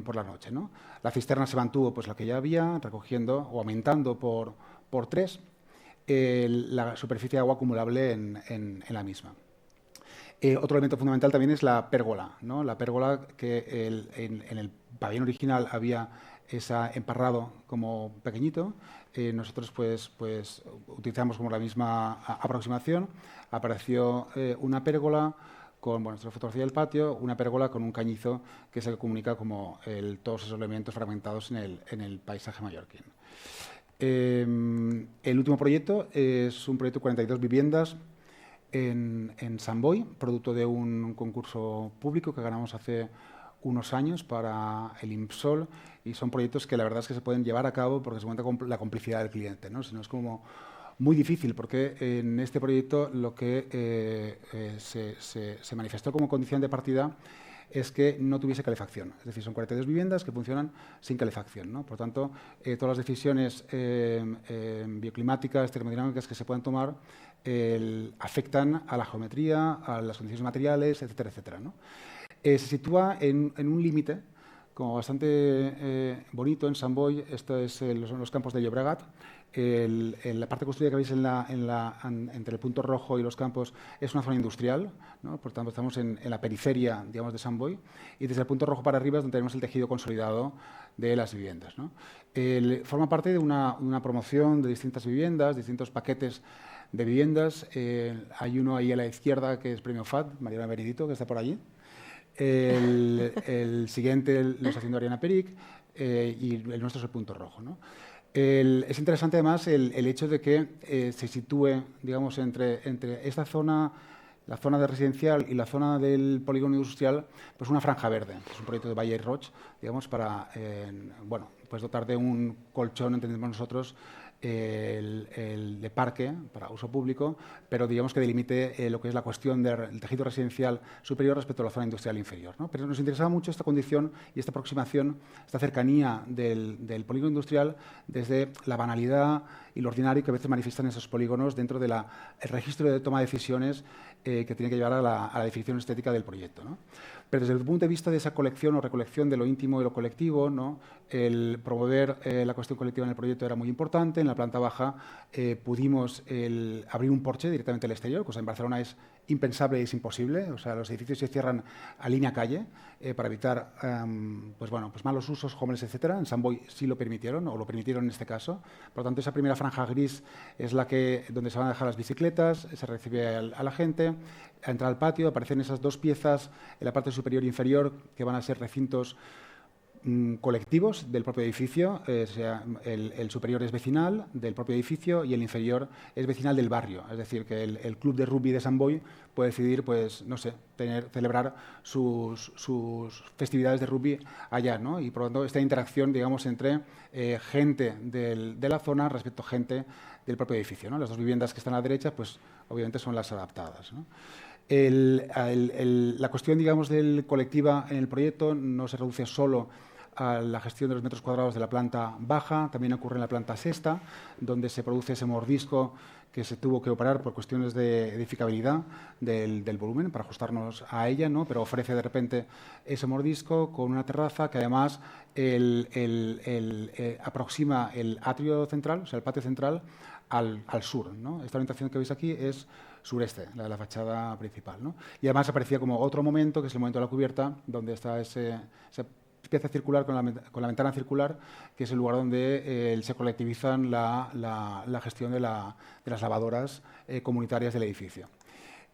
por la noche, ¿no? La cisterna se mantuvo, pues la que ya había, recogiendo o aumentando por 3 la superficie de agua acumulable en la misma. Otro elemento fundamental también es la pérgola, ¿no? La pérgola, que en el pabellón original había ese emparrado como pequeñito. Nosotros pues utilizamos como la misma aproximación. Apareció una pérgola con nuestra fotografía del patio, una pérgola con un cañizo que es el que comunica como todos esos elementos fragmentados en el paisaje mallorquín. El último proyecto es un proyecto de 42 viviendas en Sant Boi, producto de un concurso público que ganamos hace unos años para el IMSOL, y son proyectos que la verdad es que se pueden llevar a cabo porque se cuenta con la complicidad del cliente, ¿no? Si no, es como muy difícil, porque en este proyecto lo que se manifestó como condición de partida es que no tuviese calefacción. Es decir, son 42 viviendas que funcionan sin calefacción, ¿no? Por tanto, todas las decisiones bioclimáticas, termodinámicas que se puedan tomar afectan a la geometría, a las condiciones materiales, etcétera, etcétera, ¿no? Se sitúa en un límite como bastante bonito en Sant Boi. Esto es los campos de Llobregat. La parte construida que veis entre el punto rojo y los campos es una zona industrial, ¿no? Por tanto, estamos en la periferia, digamos, de Sant Boi, y desde el punto rojo para arriba es donde tenemos el tejido consolidado de las viviendas, ¿no? Forma parte de una promoción de distintas viviendas, distintos paquetes de viviendas. Hay uno ahí a la izquierda que es Premio FAT, Mariana Benedito, que está por allí. El siguiente lo está haciendo Ariana Peric, y el nuestro es el punto rojo, ¿no? Es interesante además el hecho de que se sitúe, digamos, entre esta zona, la zona de residencial y la zona del polígono industrial, pues una franja verde. Es un proyecto de Valle y Roig, digamos, para pues dotar de un colchón, entendemos nosotros, el de parque para uso público, pero digamos que delimite lo que es la cuestión del tejido residencial superior respecto a la zona industrial inferior, ¿no? Pero nos interesaba mucho esta condición y esta aproximación, esta cercanía del polígono industrial desde la banalidad y lo ordinario que a veces manifiestan esos polígonos dentro del registro de toma de decisiones que tiene que llevar a la definición estética del proyecto, ¿no? Pero desde el punto de vista de esa colección o recolección de lo íntimo y lo colectivo, ¿no? El promover la cuestión colectiva en el proyecto era muy importante. En la planta baja pudimos abrir un porche directamente al exterior, cosa en Barcelona es impensable y es imposible. O sea, los edificios se cierran a línea calle para evitar pues malos usos, homeless, etcétera. En Samboy sí lo permitieron, o lo permitieron en este caso. Por lo tanto, esa primera franja gris es la donde se van a dejar las bicicletas, se recibe a la gente, entra al patio, aparecen esas dos piezas en la parte superior e inferior que van a ser recintos colectivos del propio edificio, el superior es vecinal del propio edificio y el inferior es vecinal del barrio. Es decir, que el club de rugby de Samboy puede decidir, pues, no sé, celebrar sus festividades de rugby allá, ¿no? Y por lo tanto, esta interacción, digamos, entre gente de la zona respecto a gente del propio edificio, ¿no? Las dos viviendas que están a la derecha, pues, obviamente son las adaptadas, ¿no? La cuestión, digamos, del colectiva en el proyecto no se reduce solo a la gestión de los metros cuadrados de la planta baja, también ocurre en la planta sexta, donde se produce ese mordisco que se tuvo que operar por cuestiones de edificabilidad del volumen para ajustarnos a ella, ¿no? Pero ofrece de repente ese mordisco con una terraza que además aproxima el atrio central, o sea, el patio central, al sur, ¿no? Esta orientación que veis aquí es sureste, la de la fachada principal, ¿no? Y además aparecía como otro momento, que es el momento de la cubierta, donde está esa pieza circular con la ventana circular, que es el lugar donde se colectivizan la gestión de las lavadoras comunitarias del edificio.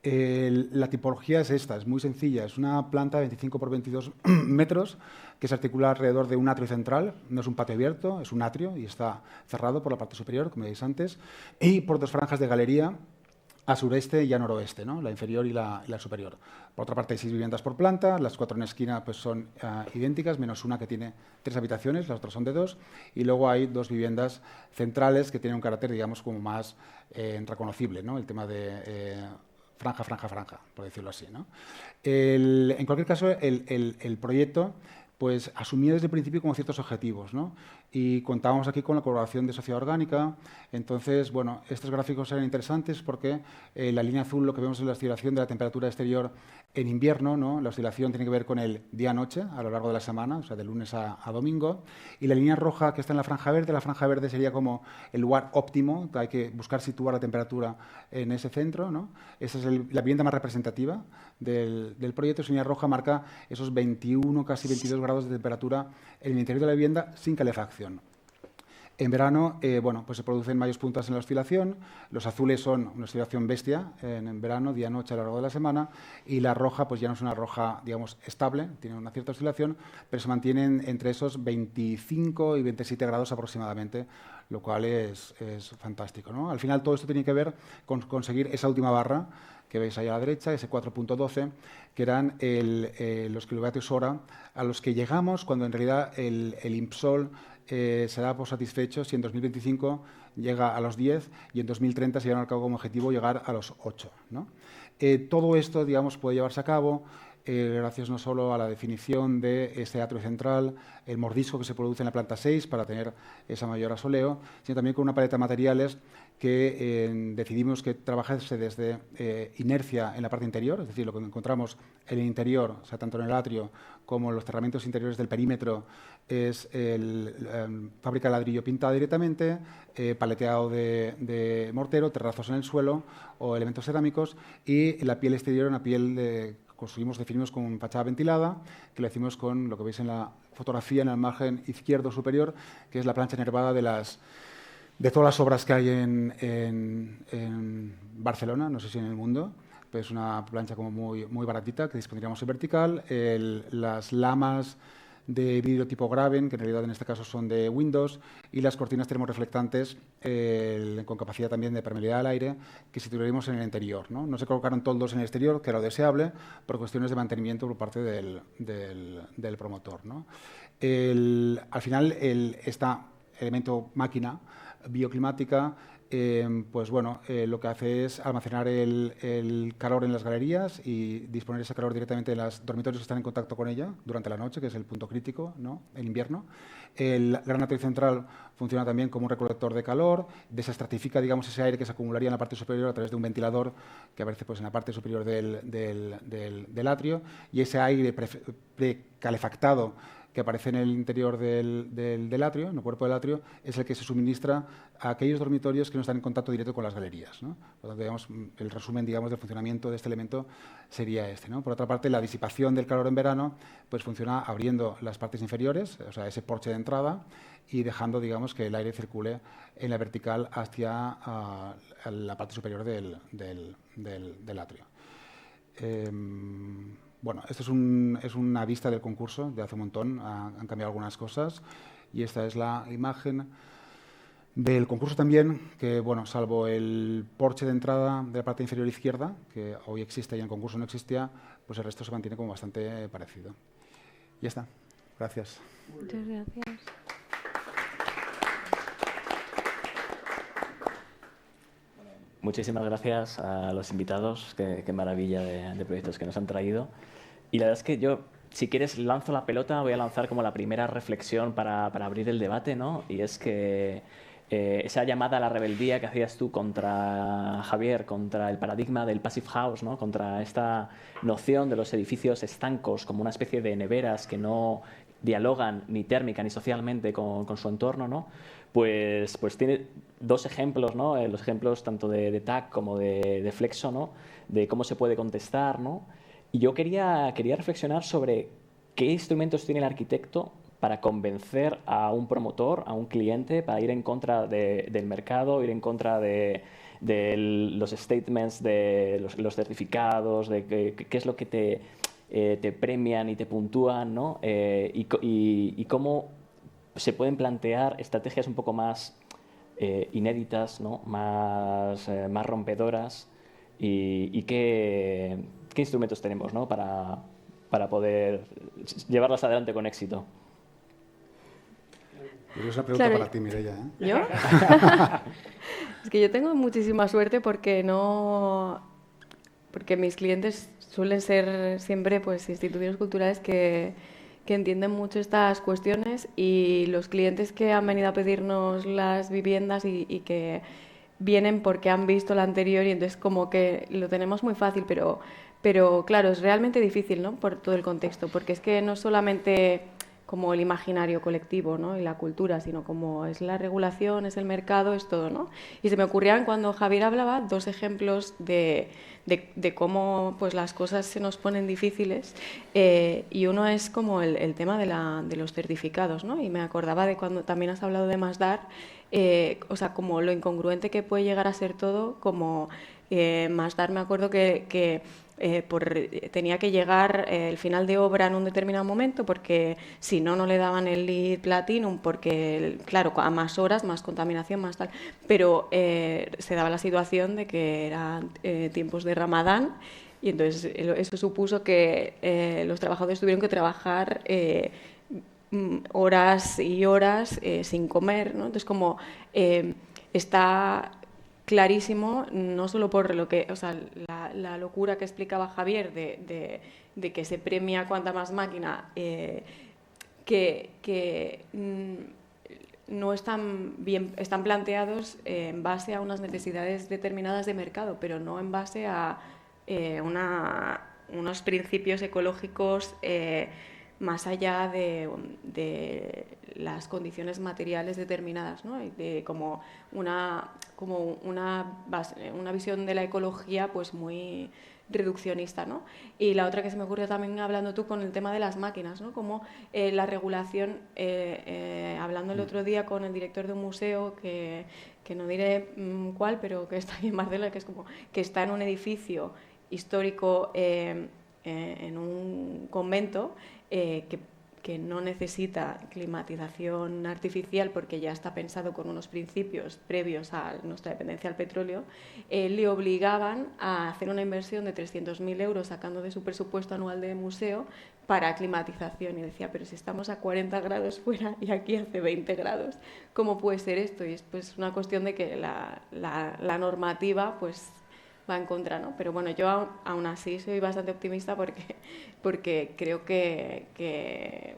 La tipología es esta, es muy sencilla, es una planta de 25 por 22 metros que se articula alrededor de un atrio central, no es un patio abierto, es un atrio y está cerrado por la parte superior, como veis antes, y por dos franjas de galería a sureste y a noroeste, ¿no? La inferior y la superior. Por otra parte, hay 6 viviendas por planta, las 4 en esquina pues, son idénticas, menos una que tiene 3 habitaciones, las otras son de 2, y luego hay 2 viviendas centrales que tienen un carácter, digamos, como más reconocible, ¿no? El tema de franja, por decirlo así, ¿no? En cualquier caso, el proyecto pues asumía desde el principio como ciertos objetivos, ¿no? Y contábamos aquí con la colaboración de Sociedad Orgánica. Entonces, bueno, estos gráficos eran interesantes porque la línea azul lo que vemos es la oscilación de la temperatura exterior en invierno, ¿no? La oscilación tiene que ver con el día-noche a lo largo de la semana, o sea, de lunes a domingo. Y la línea roja que está en la franja verde sería como el lugar óptimo, que hay que buscar situar la temperatura en ese centro, ¿no? Esa es la vivienda más representativa del proyecto. Esa línea roja marca esos 21, casi 22 grados de temperatura en el interior de la vivienda sin calefacción. En verano, pues se producen mayores puntas en la oscilación. Los azules son una oscilación bestia en verano, día-noche a lo largo de la semana, y la roja pues ya no es una roja, digamos, estable, tiene una cierta oscilación, pero se mantienen entre esos 25 y 27 grados aproximadamente, lo cual es fantástico, ¿no? Al final todo esto tiene que ver con conseguir esa última barra que veis ahí a la derecha, ese 4.12, que eran los kilovatios hora a los que llegamos cuando en realidad el INPSOL se da por satisfecho si en 2025 llega a los 10 y en 2030 se lleva a cabo como objetivo llegar a los 8, ¿no? Todo esto, digamos, puede llevarse a cabo gracias no solo a la definición de este atrio central, el mordisco que se produce en la planta 6 para tener esa mayor asoleo, sino también con una paleta de materiales que decidimos que trabajase desde inercia en la parte interior, es decir, lo que encontramos en el interior, o sea, tanto en el atrio como en los cerramientos interiores del perímetro, es fábrica de ladrillo pintada directamente, paleteado de mortero, terrazos en el suelo o elementos cerámicos, y la piel exterior, una piel definimos con fachada ventilada, que lo hicimos con lo que veis en la fotografía en el margen izquierdo superior, que es la plancha enervada de todas las obras que hay en Barcelona, no sé si en el mundo, pero es una plancha como muy baratita que dispondríamos en vertical. Las lamas de vidrio tipo Graven, que en realidad en este caso son de Windows, y las cortinas termoreflectantes con capacidad también de permeabilidad al aire, que situaremos en el interior, ¿no? No se colocaron toldos en el exterior, que era lo deseable, por cuestiones de mantenimiento por parte del promotor, ¿no? Al final, este elemento máquina bioclimática, pues bueno, lo que hace es almacenar el calor en las galerías y disponer ese calor directamente en los dormitorios que están en contacto con ella durante la noche, que es el punto crítico, ¿no?, en invierno. El gran atrio central funciona también como un recolector de calor, desestratifica, digamos, ese aire que se acumularía en la parte superior a través de un ventilador que aparece pues, en la parte superior del atrio, y ese aire precalefactado que aparece en el interior del atrio, en el cuerpo del atrio, es el que se suministra a aquellos dormitorios que no están en contacto directo con las galerías, ¿no? Por lo tanto, digamos, el resumen, digamos, del funcionamiento de este elemento sería este, ¿no? Por otra parte, la disipación del calor en verano pues funciona abriendo las partes inferiores, o sea, ese porche de entrada, y dejando, digamos, que el aire circule en la vertical hacia la parte superior del atrio. Bueno, esto es una vista del concurso de hace un montón, han cambiado algunas cosas, y esta es la imagen del concurso también, que, bueno, salvo el porche de entrada de la parte inferior izquierda, que hoy existe y en el concurso no existía, pues el resto se mantiene como bastante parecido. Y ya está. Gracias. Muchas gracias. Muchísimas gracias a los invitados, qué maravilla de proyectos que nos han traído. Y la verdad es que yo, si quieres, lanzo la pelota, voy a lanzar como la primera reflexión para abrir el debate, ¿no? Y es que esa llamada a la rebeldía que hacías tú contra Javier, contra el paradigma del passive house, ¿no? Contra esta noción de los edificios estancos como una especie de neveras que no dialogan ni térmica ni socialmente con su entorno, ¿no? Pues tiene dos ejemplos, ¿no? Los ejemplos tanto de TAC como de Flexo, ¿no? De cómo se puede contestar, ¿no? Y yo quería reflexionar sobre qué instrumentos tiene el arquitecto para convencer a un promotor, a un cliente, para ir en contra del mercado, ir en contra de los statements, de los certificados, de qué es lo que te premian y te puntúan, ¿no? Y cómo se pueden plantear estrategias un poco más inéditas, ¿no? Más rompedoras, y qué instrumentos tenemos, ¿no? para poder llevarlas adelante con éxito. Es una pregunta para ti, Mireia, ¿eh? ¿Yo? Es que yo tengo muchísima suerte porque mis clientes suelen ser siempre pues instituciones culturales que entienden mucho estas cuestiones, y los clientes que han venido a pedirnos las viviendas y que vienen porque han visto la anterior, y entonces como que lo tenemos muy fácil, pero claro, es realmente difícil, ¿no? Por todo el contexto, porque es que no solamente como el imaginario colectivo, ¿no? Y la cultura, sino como es la regulación, es el mercado, es todo, ¿no? Y se me ocurrían, cuando Javier hablaba, dos ejemplos de cómo pues las cosas se nos ponen difíciles, y uno es como el tema de los certificados, ¿no? Y me acordaba de cuando también has hablado de Masdar, o sea, como lo incongruente que puede llegar a ser todo, como Masdar, me acuerdo que tenía que llegar el final de obra en un determinado momento, porque si no, no le daban el LEED Platinum, porque, claro, a más horas, más contaminación, más tal. Pero se daba la situación de que eran tiempos de Ramadán, y entonces eso supuso que los trabajadores tuvieron que trabajar horas y horas sin comer, ¿no? Entonces, como está clarísimo, no solo por lo que, o sea, la locura que explicaba Javier de que se premia cuanta más máquina, que no están bien, están planteados en base a unas necesidades determinadas de mercado, pero no en base a unos principios ecológicos más allá de las condiciones materiales determinadas, ¿no? Y de como una visión de la ecología pues muy reduccionista, ¿no? Y la otra que se me ocurrió también, hablando tú, con el tema de las máquinas, ¿no? Como la regulación, hablando el otro día con el director de un museo que no diré cuál, pero que está aquí en Barcelona, que es como que está en un edificio histórico en un convento, que no necesita climatización artificial porque ya está pensado con unos principios previos a nuestra dependencia del petróleo, le obligaban a hacer una inversión de 300.000 euros sacando de su presupuesto anual de museo para climatización. Y decía, pero si estamos a 40 grados fuera y aquí hace 20 grados, ¿cómo puede ser esto? Y es pues una cuestión de que la normativa pues va en contra, ¿no? Pero bueno, yo aún así soy bastante optimista porque creo que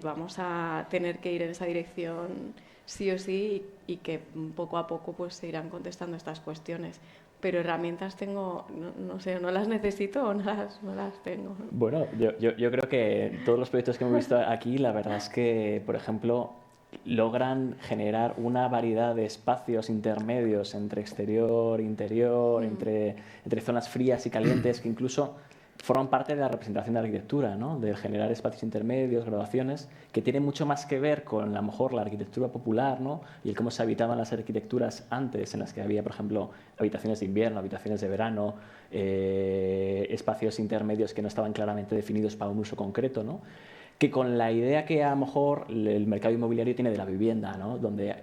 vamos a tener que ir en esa dirección sí o sí, y que poco a poco pues se irán contestando estas cuestiones. pero herramientas tengo, no sé, no las necesito o no las tengo. Bueno, yo creo que todos los proyectos que hemos visto aquí, la verdad es que, por ejemplo, logran generar una variedad de espacios intermedios entre exterior e interior, entre zonas frías y calientes, que incluso forman parte de la representación de la arquitectura, ¿no? De generar espacios intermedios, graduaciones, que tienen mucho más que ver con, a lo mejor, la arquitectura popular, ¿no? Y el cómo se habitaban las arquitecturas antes, en las que había, por ejemplo, habitaciones de invierno, habitaciones de verano, espacios intermedios que no estaban claramente definidos para un uso concreto, ¿no? Que con la idea que a lo mejor el mercado inmobiliario tiene de la vivienda, ¿no? Donde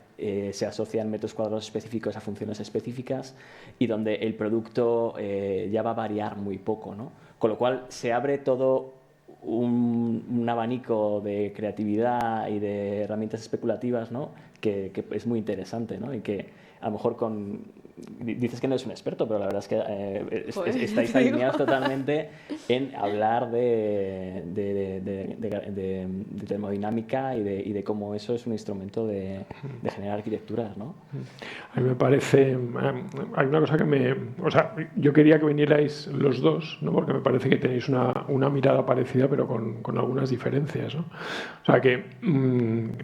se asocian metros cuadrados específicos a funciones específicas y donde el producto ya va a variar muy poco, ¿no? Con lo cual se abre todo un abanico de creatividad y de herramientas especulativas, ¿no? que es muy interesante, ¿no? Y que a lo mejor dices que no eres un experto, pero la verdad es que estáis alineados totalmente en hablar de termodinámica y de cómo eso es un instrumento de generar arquitecturas, ¿no? A mí me parece... Hay una cosa que o sea, yo quería que vinierais los dos, ¿no? Porque me parece que tenéis una mirada parecida, pero con algunas diferencias, ¿no? O sea, que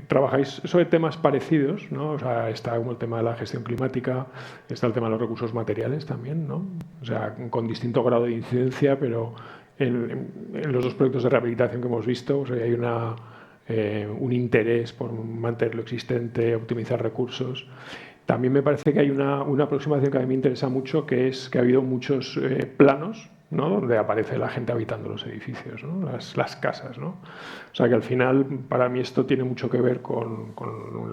trabajáis sobre temas parecidos, ¿no? O sea, está como el tema de la gestión climática, está el tema de los recursos materiales también, ¿no? O sea, con distinto grado de incidencia, pero en los dos proyectos de rehabilitación que hemos visto, o sea, hay un interés por mantener lo existente, optimizar recursos. También me parece que hay una aproximación que a mí me interesa mucho, que es que ha habido muchos planos, ¿no? Donde aparece la gente habitando los edificios, ¿no? Las casas, ¿no? O sea que al final, para mí esto tiene mucho que ver con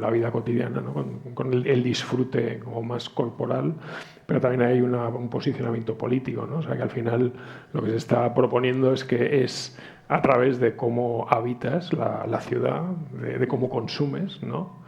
la vida cotidiana, ¿no? Con el disfrute como más corporal, pero también hay un posicionamiento político, ¿no? O sea que al final lo que se está proponiendo es que es a través de cómo habitas la ciudad, de cómo consumes, ¿no?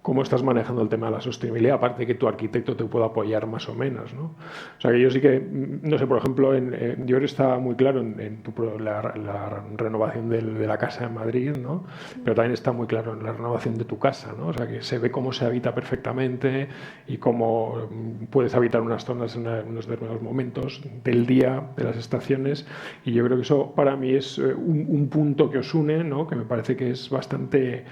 Cómo estás manejando el tema de la sostenibilidad, aparte de que tu arquitecto te pueda apoyar más o menos, ¿no? O sea, que yo sí que, no sé, por ejemplo, yo creo que está muy claro en la renovación de la casa en Madrid, ¿no? Pero también está muy claro en la renovación de tu casa, ¿no? O sea, que se ve cómo se habita perfectamente y cómo puedes habitar unas zonas en unos determinados momentos del día, de las estaciones, y yo creo que eso para mí es un punto que os une, ¿no? Que me parece que es bastante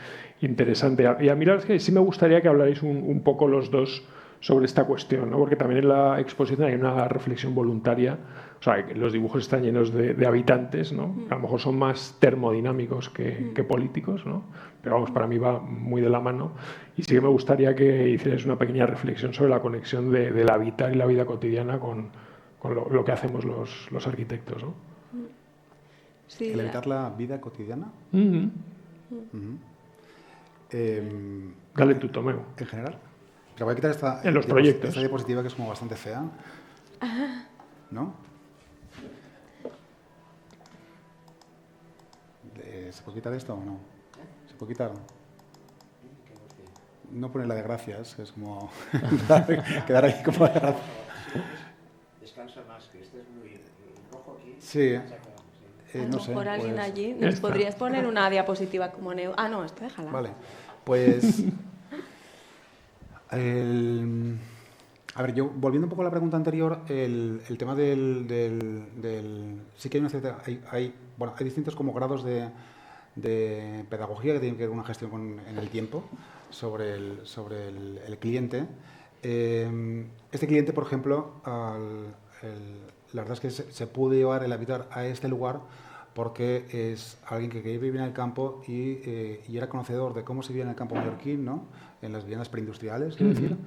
interesante. Y a mí la verdad es que sí me gustaría que hablarais un poco los dos sobre esta cuestión, ¿no? Porque también en la exposición hay una reflexión voluntaria. O sea, que los dibujos están llenos de habitantes, ¿no? A lo mejor son más termodinámicos que políticos, ¿no? Pero vamos, para mí va muy de la mano. Y sí que me gustaría que hicierais una pequeña reflexión sobre la conexión del habitar y la vida cotidiana con lo que hacemos los arquitectos, ¿no? Sí, ¿El habitar la vida cotidiana? Dale tu Tomeu. En general. Pero voy a quitar en los proyectos. Esta diapositiva que es como bastante fea. ¿No? ¿Se puede quitar esto o no? ¿Se puede quitar? No poner la de gracias, que es como quedar ahí como de gracias. Descansa más, que este es muy rojo aquí. Sí. A lo No sé, mejor alguien pues... allí. ¿Nos podrías poner una diapositiva como neo? Ah, no, esto déjala. Vale, pues... A ver, yo volviendo un poco a la pregunta anterior, el tema sí que hay una cierta... Hay distintos como grados de pedagogía que tienen que ver con una gestión en el tiempo sobre el cliente. Este cliente, por ejemplo, la verdad es que se puede llevar el habitar a este lugar porque es alguien que quería vivir en el campo y era conocedor de cómo se vivía en el campo mallorquín, ¿no? En las viviendas preindustriales, quiero decir.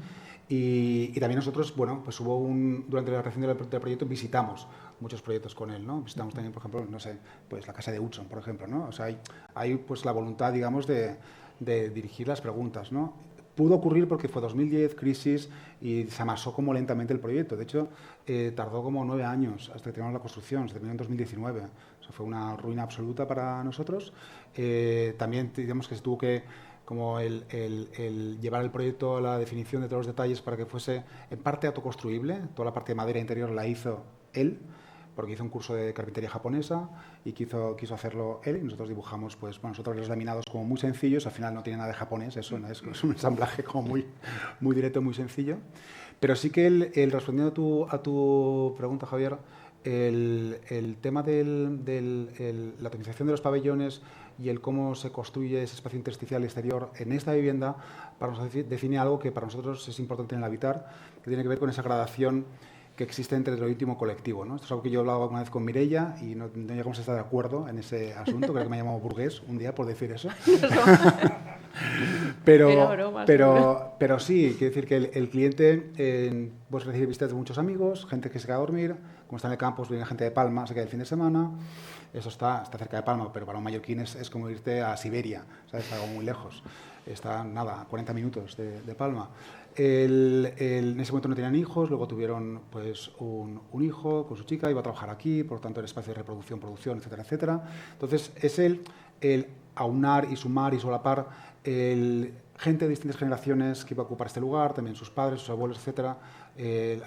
Y también nosotros, bueno, pues durante la creación del proyecto visitamos muchos proyectos con él, ¿no? Visitamos también, por ejemplo, no sé, pues la casa de Hudson, por ejemplo, ¿no? O sea, hay pues la voluntad, digamos, de dirigir las preguntas, ¿no? Pudo ocurrir porque fue 2010, crisis, y se amasó como lentamente el proyecto. De hecho, tardó como 9 años hasta que terminamos la construcción, se terminó en 2019. O sea, fue una ruina absoluta para nosotros. También, digamos que se tuvo que como el llevar el proyecto a la definición de todos los detalles para que fuese en parte autoconstruible. Toda la parte de madera interior la hizo él, porque hizo un curso de carpintería japonesa y quiso hacerlo él, y nosotros dibujamos, pues, bueno, nosotros los laminados como muy sencillos, al final no tiene nada de japonés, eso, ¿no? Es un ensamblaje como muy directo, muy sencillo. Pero sí que respondiendo a tu pregunta, Javier, el tema de la optimización de los pabellones y el cómo se construye ese espacio intersticial exterior en esta vivienda, para nosotros define algo que para nosotros es importante en el habitar, que tiene que ver con esa gradación que existe entre lo íntimo y colectivo, ¿no? Esto es algo que yo he hablado alguna vez con Mireia y no llegamos a estar de acuerdo en ese asunto. Creo que me ha llamado burgués un día por decir eso. pero sí, quiere decir que el cliente pues recibe visitas de muchos amigos, gente que se queda a dormir, como está en el campus, viene gente de Palma, se queda el fin de semana. Eso está cerca de Palma, pero para un mallorquín es como irte a Siberia, ¿sabes? Algo muy lejos. Está, nada, a 40 minutos de Palma. En ese momento no tenían hijos, luego tuvieron pues un hijo con su chica, iba a trabajar aquí, por lo tanto el espacio de reproducción, producción, etcétera, etcétera. Entonces es el aunar y sumar y solapar gente de distintas generaciones que iba a ocupar este lugar, también sus padres, sus abuelos, etcétera,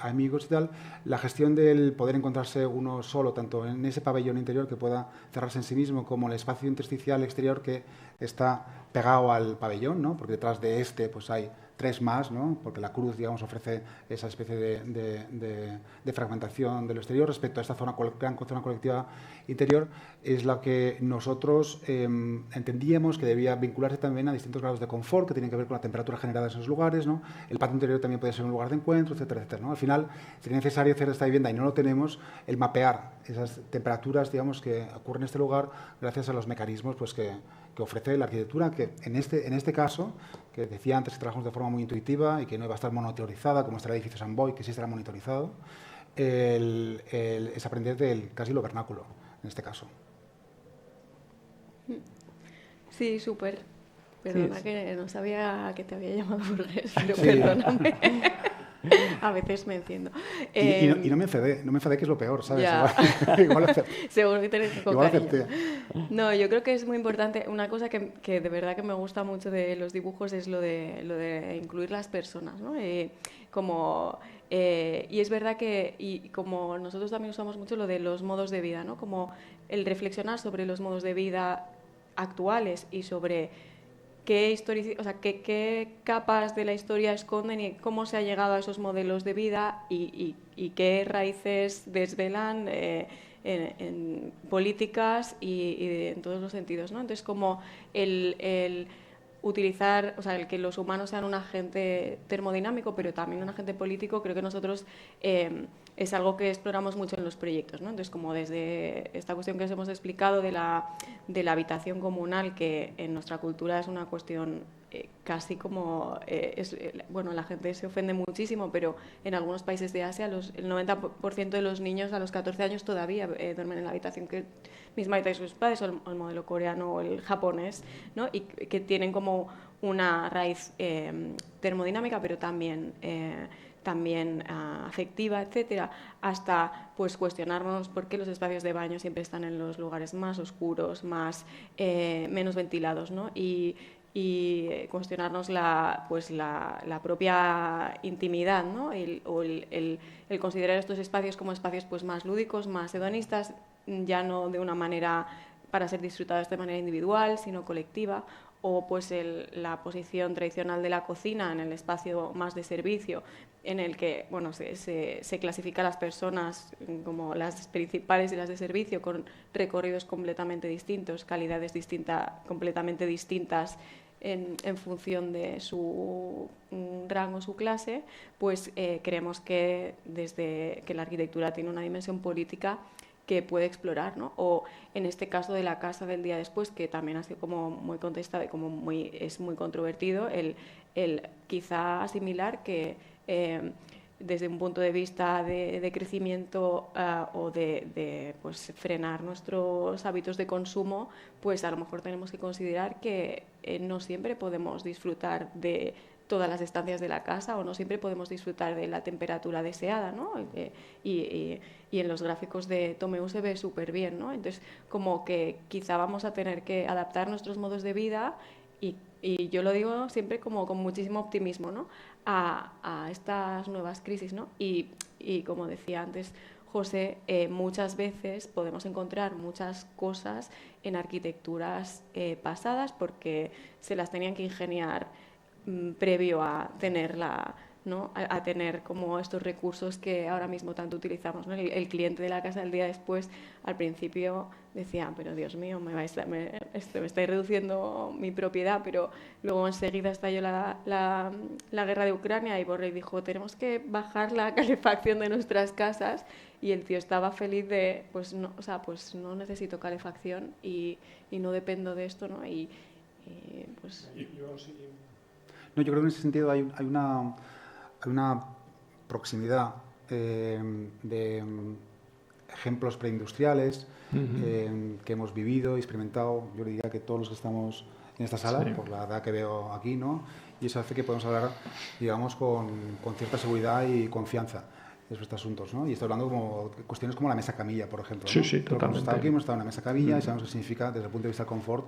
amigos y tal. La gestión del poder encontrarse uno solo, tanto en ese pabellón interior que pueda cerrarse en sí mismo, como el espacio intersticial exterior que está pegado al pabellón, ¿no? Porque detrás de pues hay 3 más, ¿no? Porque la cruz, digamos, ofrece esa especie de fragmentación de lo exterior respecto a esta gran zona colectiva interior, es la que nosotros entendíamos que debía vincularse también a distintos grados de confort que tienen que ver con la temperatura generada en esos lugares, ¿no? El patio interior también puede ser un lugar de encuentro, etcétera, etcétera, ¿no? Al final sería necesario hacer esta vivienda y no lo tenemos, el mapear esas temperaturas, digamos, que ocurren en este lugar gracias a los mecanismos pues, que ofrece la arquitectura, que en este caso, que decía antes que trabajamos de forma muy intuitiva y que no iba a estar monitorizada, como está el edificio San Boi, que sí estará monitorizado, es aprender casi lo vernáculo, en este caso. Sí, súper. Perdona Sí, que no sabía que te había llamado burgués, pero Sí. perdóname. A veces me enciendo. Y no me enfadé, que es lo peor, ¿sabes? Ya. Igual Seguro que tenéis con igual cariño. acepté. No, yo creo que es muy importante. Una cosa que de verdad que me gusta mucho de los dibujos es lo de incluir las personas, ¿no? Y es verdad que, y como nosotros también usamos mucho lo de los modos de vida, ¿no? Como el reflexionar sobre los modos de vida actuales y sobre qué capas de la historia esconden y cómo se ha llegado a esos modelos de vida y qué raíces desvelan en políticas y en todos los sentidos, ¿no? Entonces, como el utilizar, o sea, el que los humanos sean un agente termodinámico, pero también un agente político, creo que nosotros es algo que exploramos mucho en los proyectos, ¿no? Entonces, como desde esta cuestión que os hemos explicado de la habitación comunal, que en nuestra cultura es una cuestión casi como, bueno, la gente se ofende muchísimo, pero en algunos países de Asia el 90% de los niños a los 14 años todavía duermen en la habitación que misma habita sus padres, o el modelo coreano o el japonés, ¿no? Y que tienen como una raíz termodinámica, pero también afectiva, etcétera, hasta pues cuestionarnos por qué los espacios de baño siempre están en los lugares más oscuros, menos ventilados, ¿no? Y cuestionarnos la propia intimidad, ¿no? El considerar estos espacios como espacios pues más lúdicos, más hedonistas, ya no de una manera para ser disfrutados de manera individual, sino colectiva, o pues la posición tradicional de la cocina en el espacio más de servicio, en el que bueno, se clasifica a las personas como las principales y las de servicio, con recorridos completamente distintos, calidades completamente distintas en función de su rango, su clase, pues creemos que desde que la arquitectura tiene una dimensión política que puede explorar, ¿no? O en este caso de la casa del día después, que también ha sido como muy contestado y como es muy controvertido, el quizá asimilar que desde un punto de vista de crecimiento o de pues, frenar nuestros hábitos de consumo, pues a lo mejor tenemos que considerar que no siempre podemos disfrutar de todas las estancias de la casa o no siempre podemos disfrutar de la temperatura deseada, ¿no? Y en los gráficos de Tomeu se ve súper bien, ¿no? Entonces, como que quizá vamos a tener que adaptar nuestros modos de vida y yo lo digo siempre como con muchísimo optimismo, ¿no? A estas nuevas crisis, ¿no? Y como decía antes José, muchas veces podemos encontrar muchas cosas en arquitecturas pasadas porque se las tenían que ingeniar previo a tenerla, ¿no? A tener como estos recursos que ahora mismo tanto utilizamos, ¿no? El cliente de la casa el día después, al principio decía, pero Dios mío, me estáis reduciendo mi propiedad, pero luego enseguida estalló la guerra de Ucrania y Borrell dijo, tenemos que bajar la calefacción de nuestras casas, y el tío estaba feliz de, pues no, o sea, pues no necesito calefacción y no dependo de esto, ¿no? Y pues... No, yo creo que en ese sentido hay una proximidad de ejemplos preindustriales que hemos vivido y experimentado. Yo diría que todos los que estamos en esta sala, por la edad que veo aquí, ¿no? Y eso hace que podamos hablar, digamos, con cierta seguridad y confianza de estos asuntos, ¿no? Y estoy hablando como cuestiones como la mesa camilla, por ejemplo, ¿no? Sí, totalmente. Hemos estado aquí, hemos estado en la mesa camilla y sabemos qué significa desde el punto de vista del confort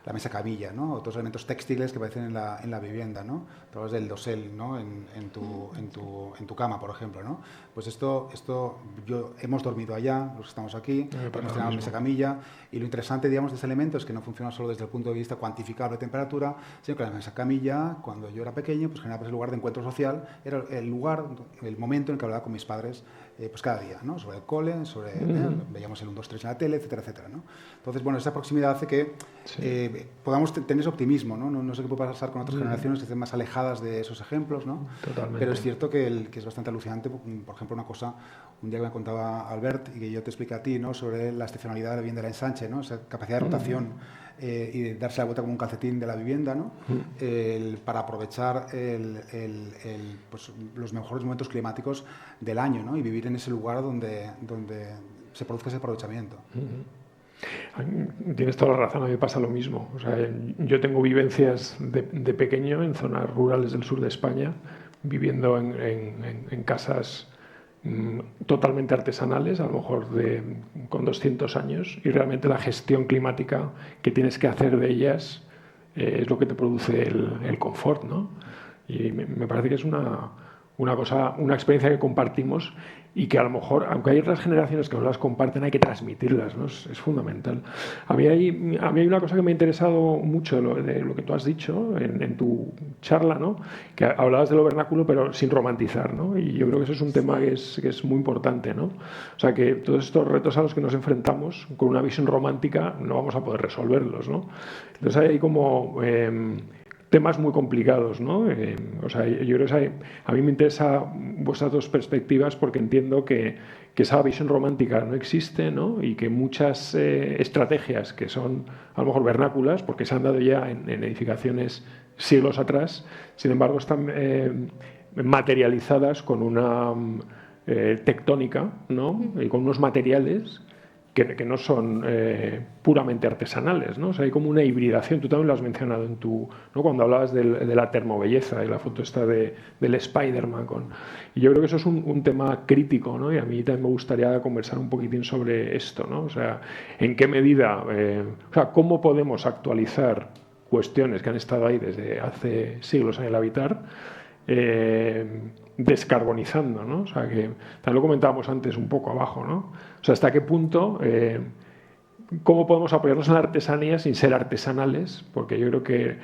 la mesa camilla, ¿no? Otros elementos textiles que aparecen en la vivienda, ¿no? Tú hablas del dosel, ¿no? En tu cama, por ejemplo, ¿no? Pues esto hemos dormido allá, los que estamos aquí, hemos tenido la mesa camilla, y lo interesante, digamos, de ese elemento es que no funciona solo desde el punto de vista cuantificable de temperatura, sino que la mesa camilla, cuando yo era pequeño, pues generaba el lugar de encuentro social, era el momento en que hablaba con mis padres, pues cada día, ¿no? Sobre el cole, veíamos el 1, 2, 3 en la tele, etcétera, etcétera, ¿no? Entonces, bueno, esa proximidad hace que podamos tener ese optimismo, ¿no? No sé qué puede pasar con otras generaciones que estén más alejadas de esos ejemplos, ¿no? Totalmente. Pero es cierto que es bastante alucinante. Por ejemplo, una cosa, un día que me contaba Albert y que yo te expliqué a ti, ¿no? Sobre la estacionalidad de la vivienda del ensanche, ¿no? Esa capacidad de rotación y de darse la vuelta como un calcetín de la vivienda, ¿no? Para aprovechar pues, los mejores momentos climáticos del año, ¿no? Y vivir en ese lugar donde se produzca ese aprovechamiento. Tienes toda la razón, a mí me pasa lo mismo. O sea, yo tengo vivencias de pequeño en zonas rurales del sur de España, viviendo en casas totalmente artesanales, a lo mejor con 200 años, y realmente la gestión climática que tienes que hacer de ellas es lo que te produce el confort, ¿no? Y me parece que es una experiencia que compartimos y que a lo mejor, aunque hay otras generaciones que no las comparten, hay que transmitirlas, ¿no? Es fundamental. A mí hay una cosa que me ha interesado mucho de lo que tú has dicho en tu charla, ¿no? Que hablabas de lo vernáculo, pero sin romantizar, ¿no? Y yo creo que eso es un tema que es muy importante, ¿no? O sea, que todos estos retos a los que nos enfrentamos con una visión romántica no vamos a poder resolverlos, ¿no? Entonces hay como temas muy complicados, ¿no? O sea, yo creo que a mí me interesan vuestras dos perspectivas porque entiendo que esa visión romántica no existe, ¿no? Y que muchas estrategias que son a lo mejor vernáculas, porque se han dado ya en edificaciones siglos atrás, sin embargo están materializadas con una tectónica, ¿no? Y con unos materiales que no son puramente artesanales, ¿no? O sea, hay como una hibridación. Tú también lo has mencionado ¿no? Cuando hablabas de la termobelleza y la foto esta del Spider-Man. Y yo creo que eso es un tema crítico, ¿no? Y a mí también me gustaría conversar un poquitín sobre esto, ¿no? O sea, en qué medida, o sea, cómo podemos actualizar cuestiones que han estado ahí desde hace siglos en el habitar, descarbonizando, ¿no? O sea, que también lo comentábamos antes un poco abajo, ¿no? O sea, hasta qué punto, cómo podemos apoyarnos en la artesanía sin ser artesanales, porque yo creo que,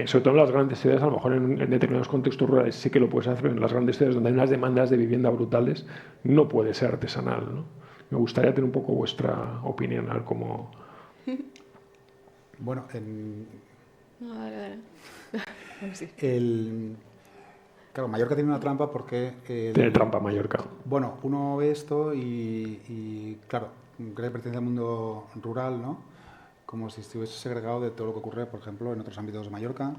sobre todo en las grandes ciudades, a lo mejor en determinados contextos rurales sí que lo puedes hacer, pero en las grandes ciudades donde hay unas demandas de vivienda brutales, no puede ser artesanal, ¿no? Me gustaría tener un poco vuestra opinión, a ver cómo... Bueno, Dale. Sí. Claro, Mallorca tiene una trampa porque... Tiene trampa Mallorca. Bueno, uno ve esto y claro, cree que pertenece al mundo rural, ¿no? Como si estuviese segregado de todo lo que ocurre, por ejemplo, en otros ámbitos de Mallorca,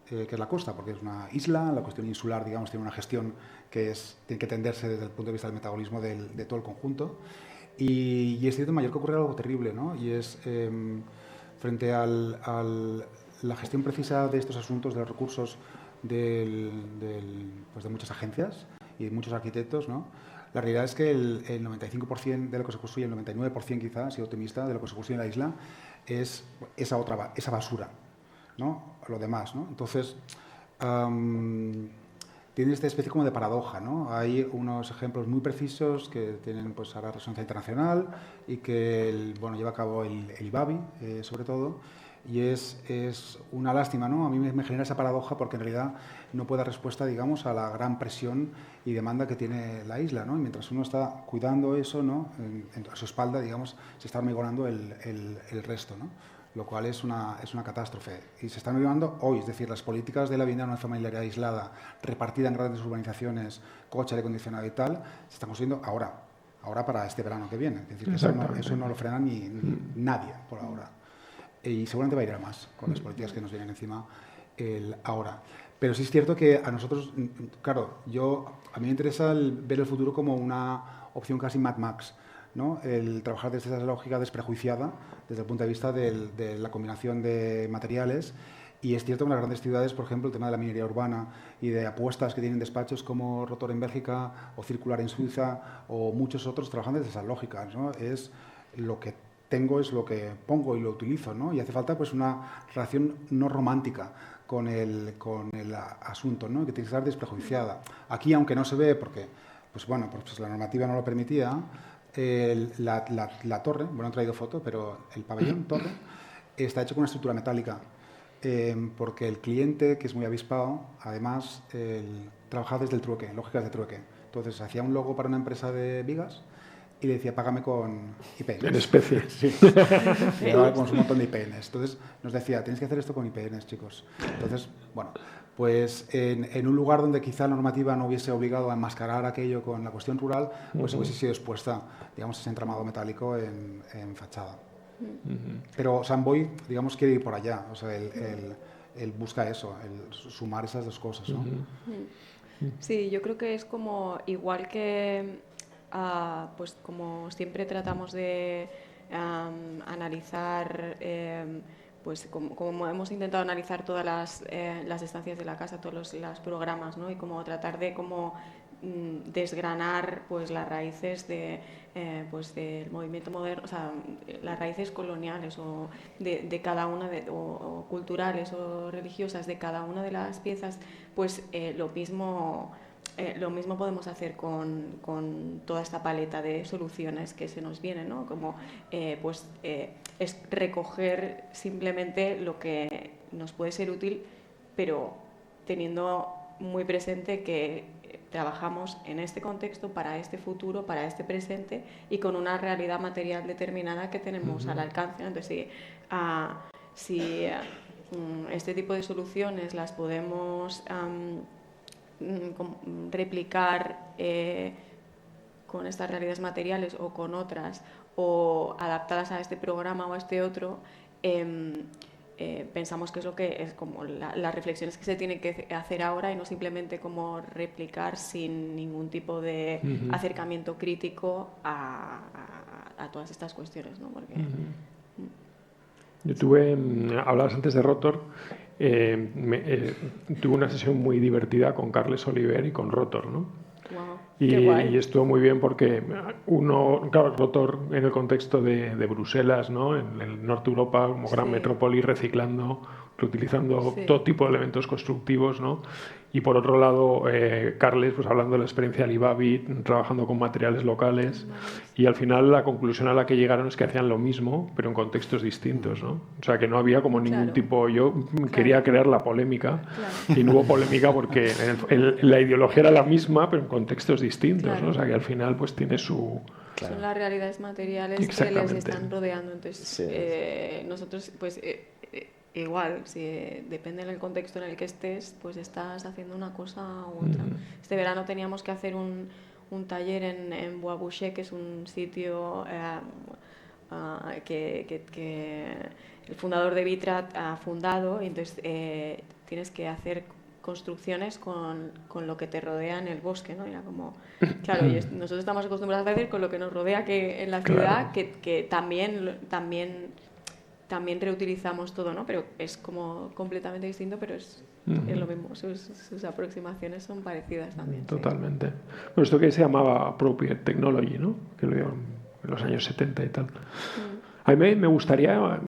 que es la costa, porque es una isla, la cuestión insular, digamos, tiene una gestión que tiene que tenderse desde el punto de vista del metabolismo de todo el conjunto. Y es cierto, en Mallorca ocurre algo terrible, ¿no? Y es frente a la gestión precisa de estos asuntos, de los recursos, pues de muchas agencias y de muchos arquitectos, ¿no? La realidad es que el 95% de lo que se construye, el 99% quizá, ha sido optimista, de lo que se construye en la isla, es esa basura, ¿no? Lo demás, ¿no? Entonces, tiene esta especie como de paradoja, ¿no? Hay unos ejemplos muy precisos que tienen pues ahora resonancia internacional y que bueno, lleva a cabo el IBABI, sobre todo, y es una lástima, ¿no? A mí me genera esa paradoja porque en realidad no puede dar respuesta, digamos, a la gran presión y demanda que tiene la isla, ¿no? Y mientras uno está cuidando eso, ¿no? A su espalda, digamos, se está hormigonando el resto, ¿no? Lo cual es una catástrofe. Y se están hormigonando hoy, es decir, las políticas de la vivienda en una familiaridad aislada, repartida en grandes urbanizaciones, coche, aire acondicionado y tal, se están construyendo ahora para este verano que viene. Es decir, que eso no lo frena ni nadie por ahora. Y seguramente va a ir a más con las políticas que nos vienen encima ahora. Pero sí es cierto que a nosotros, claro, a mí me interesa ver el futuro como una opción casi Mad Max, ¿no? El trabajar desde esa lógica desprejuiciada, desde el punto de vista de la combinación de materiales. Y es cierto que en las grandes ciudades, por ejemplo, el tema de la minería urbana y de apuestas que tienen despachos como Rotor en Bélgica o Circular en Suiza o muchos otros trabajan desde esas lógicas, ¿no? Es lo que tengo, es lo que pongo y lo utilizo, ¿no? Y hace falta pues una relación no romántica con el asunto, ¿no? Que tiene que estar desprejuiciada. Aquí, aunque no se ve, porque pues bueno, pues la normativa no lo permitía, la torre, bueno, he traído foto, pero el pabellón torre está hecho con una estructura metálica, porque el cliente, que es muy avispado, además trabajaba desde el trueque, lógicas de trueque. Entonces hacía un logo para una empresa de vigas y le decía, págame con IPNs. En especie. Sí. Y ahora con un montón de IPNs. Entonces nos decía, tenéis que hacer esto con IPNs, chicos. Entonces, bueno, pues en un lugar donde quizá la normativa no hubiese obligado a enmascarar aquello con la cuestión rural, pues hubiese sido expuesta, digamos, ese entramado metálico en fachada. Pero Samboy, digamos, quiere ir por allá. O sea, él busca eso, el sumar esas dos cosas, ¿no? Sí, yo creo que es como igual que... pues como siempre tratamos de analizar, pues como hemos intentado analizar todas las estancias de la casa, todos los programas, ¿no? Y como tratar de como desgranar pues las raíces pues del movimiento moderno, o sea, las raíces coloniales o de cada una o culturales o religiosas de cada una de las piezas, pues lo mismo podemos hacer con toda esta paleta de soluciones que se nos vienen, ¿no? Como es recoger simplemente lo que nos puede ser útil, pero teniendo muy presente que trabajamos en este contexto, para este futuro, para este presente y con una realidad material determinada que tenemos al alcance, ¿no? Entonces, si este tipo de soluciones las podemos replicar con estas realidades materiales o con otras o adaptadas a este programa o a este otro, pensamos que es lo que es como las reflexiones que se tienen que hacer ahora y no simplemente como replicar sin ningún tipo de acercamiento crítico a todas estas cuestiones, ¿no? Porque, Yo hablabas antes de Rotor, tuve una sesión muy divertida con Carles Oliver y con Rotor, ¿no? wow, Y estuvo muy bien porque claro, Rotor en el contexto de Bruselas, ¿no? En el norte de Europa, como gran metrópoli, reciclando, reutilizando todo tipo de elementos constructivos, ¿no? Y por otro lado, Carles, pues hablando de la experiencia del IBABI, trabajando con materiales locales, y al final la conclusión a la que llegaron es que hacían lo mismo, pero en contextos distintos, ¿no? O sea, que no había como ningún tipo... Yo quería crear la polémica, y no hubo polémica porque la ideología era la misma, pero en contextos distintos, ¿no? O sea, que al final pues tiene su... Son las realidades materiales que les están rodeando. Entonces, nosotros, pues... igual, si depende del contexto en el que estés, pues estás haciendo una cosa u otra. Este verano teníamos que hacer un taller en Bois Boucher, que es un sitio que el fundador de Vitra ha fundado, y entonces tienes que hacer construcciones con lo que te rodea en el bosque, ¿no? Era como, claro, nosotros estamos acostumbrados a hacer con lo que nos rodea que en la ciudad, que también reutilizamos todo, ¿no? Pero es como completamente distinto, pero es lo mismo. Sus aproximaciones son parecidas también. Totalmente. Sí. Bueno, esto que se llamaba Appropriate Technology, ¿no? Que lo vieron en los años 70 y tal. A mí me gustaría,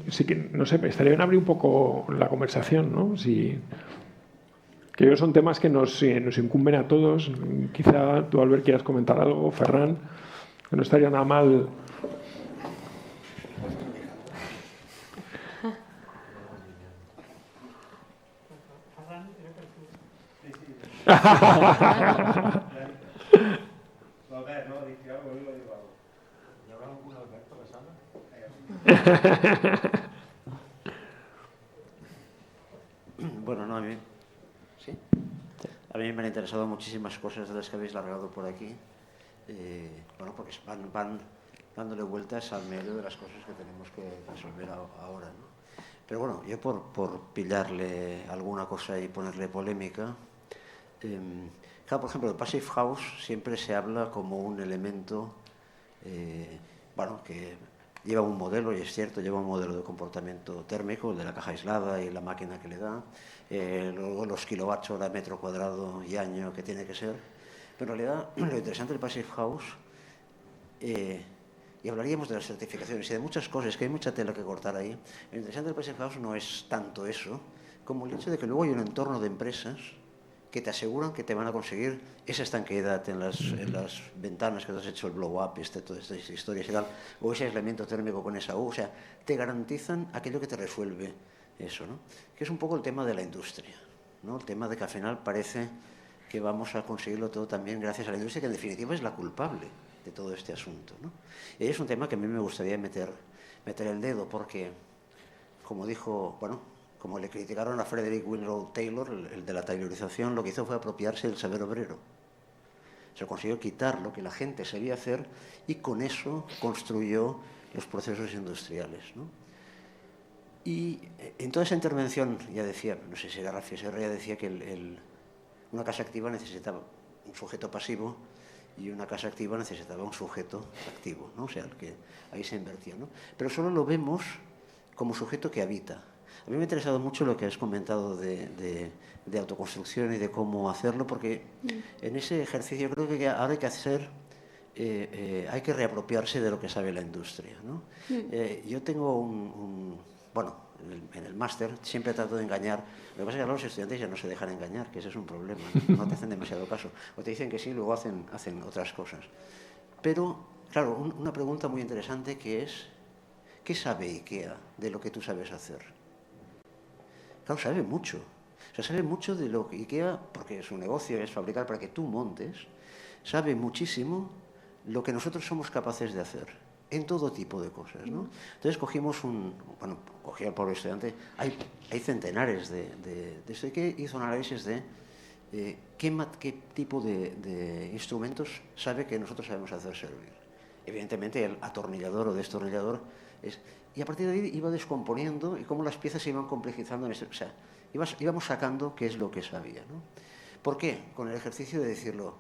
sí que, no sé, me estaría bien abrir un poco la conversación, ¿no? que son temas que nos incumben a todos. Quizá tú, Albert, quieras comentar algo, Ferran, que no estaría nada mal. Bueno, no, a mí, ¿sí? A mí me han interesado muchísimas cosas de las que habéis largado por aquí. Bueno, porque van dándole vueltas al medio de las cosas que tenemos que resolver ahora, ¿no? Pero bueno, yo por pillarle alguna cosa y ponerle polémica, claro, por ejemplo, el Passive House siempre se habla como un elemento, bueno, que lleva un modelo, y es cierto, lleva un modelo de comportamiento térmico, el de la caja aislada y la máquina que le da, luego los kilowatts hora metro cuadrado y año que tiene que ser. Pero en realidad, lo interesante del Passive House, y hablaríamos de las certificaciones y de muchas cosas, que hay mucha tela que cortar ahí. Lo interesante del Passive House no es tanto eso, como el hecho de que luego hay un entorno de empresas que te aseguran que te van a conseguir esa estanqueidad en las ventanas que te has hecho el blow-up, todas estas historias y tal, o ese aislamiento térmico con esa U. O sea, te garantizan aquello que te resuelve eso, ¿no? Que es un poco el tema de la industria, ¿no? El tema de que al final parece que vamos a conseguirlo todo también gracias a la industria, que en definitiva es la culpable de todo este asunto, ¿no? Y es un tema que a mí me gustaría meter el dedo, porque, como dijo, bueno, como le criticaron a Frederick Winrow Taylor, el de la taylorización, lo que hizo fue apropiarse del saber obrero. Se consiguió quitar lo que la gente sabía hacer y con eso construyó los procesos industriales, ¿no? Y en toda esa intervención, ya decía, no sé si era Rafi Serra, ya decía que una casa activa necesitaba un sujeto pasivo y una casa activa necesitaba un sujeto activo, ¿no? O sea, que ahí se invertía, ¿no? Pero solo lo vemos como sujeto que habita. A mí me ha interesado mucho lo que has comentado de autoconstrucción y de cómo hacerlo, porque en ese ejercicio creo que ahora hay que hacer, hay que reapropiarse de lo que sabe la industria, ¿no? Yo tengo bueno, en el máster siempre trato de engañar. Lo que pasa es que los estudiantes ya no se dejan engañar, que ese es un problema, no te hacen demasiado caso. O te dicen que sí, luego hacen otras cosas. Pero, claro, una pregunta muy interesante que es, ¿qué sabe IKEA de lo que tú sabes hacer? Claro, sabe mucho. O sea, sabe mucho de lo que IKEA, porque su negocio es fabricar para que tú montes, sabe muchísimo lo que nosotros somos capaces de hacer en todo tipo de cosas, ¿no? Entonces cogimos bueno, cogí al pobre estudiante, hay centenares de esto, que hizo un análisis de qué tipo de instrumentos sabe que nosotros sabemos hacer servir. Evidentemente el atornillador o destornillador y a partir de ahí iba descomponiendo y cómo las piezas se iban complejizando. O sea, íbamos sacando qué es lo que sabía, ¿no? ¿Por qué? Con el ejercicio de decirlo,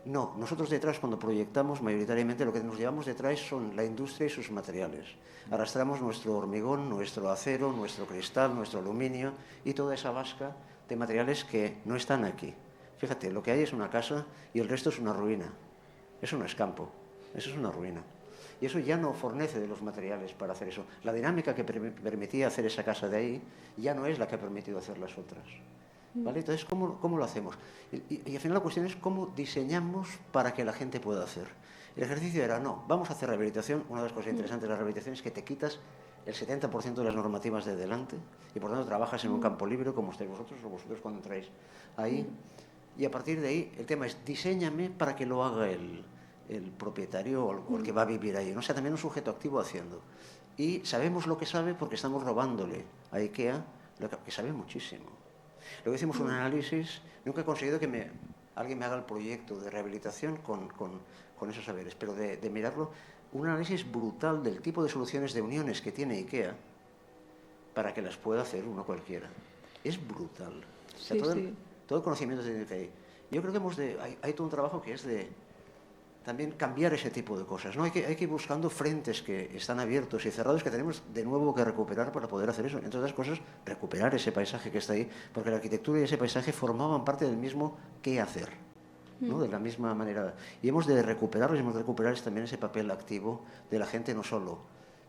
no, nosotros detrás cuando proyectamos mayoritariamente lo que nos llevamos detrás son la industria y sus materiales. Arrastramos nuestro hormigón, nuestro acero, nuestro cristal, nuestro aluminio y toda esa vasca de materiales que no están aquí. Fíjate, lo que hay es una casa y el resto es una ruina. Eso no es campo, eso es una ruina. Y eso ya no fornece de los materiales para hacer eso. La dinámica que permitía hacer esa casa de ahí ya no es la que ha permitido hacer las otras. ¿Vale? Entonces, ¿cómo lo hacemos? Y al final la cuestión es cómo diseñamos para que la gente pueda hacer. El ejercicio era, no, vamos a hacer rehabilitación. Una de las cosas interesantes de la rehabilitación es que te quitas el 70% de las normativas de delante y por tanto trabajas en un campo libre como estáis vosotros o vosotros cuando entráis ahí. Y a partir de ahí el tema es, diséñame para que lo haga el propietario o el que va a vivir ahí, ¿no? O sea, también un sujeto activo haciendo. Y sabemos lo que sabe porque estamos robándole a IKEA lo que sabe muchísimo. Luego hicimos un análisis, nunca he conseguido que alguien me haga el proyecto de rehabilitación con esos saberes, pero de mirarlo, un análisis brutal del tipo de soluciones de uniones que tiene IKEA para que las pueda hacer uno cualquiera. Es brutal. O sea, todo el conocimiento que hay. Yo creo que hay todo un trabajo que es de también cambiar ese tipo de cosas, ¿no? Hay que ir buscando frentes que están abiertos y cerrados que tenemos de nuevo que recuperar para poder hacer eso. Entre otras cosas, recuperar ese paisaje que está ahí, porque la arquitectura y ese paisaje formaban parte del mismo qué hacer, ¿no? De la misma manera. Y hemos de recuperarlos y hemos de recuperar también ese papel activo de la gente, no solo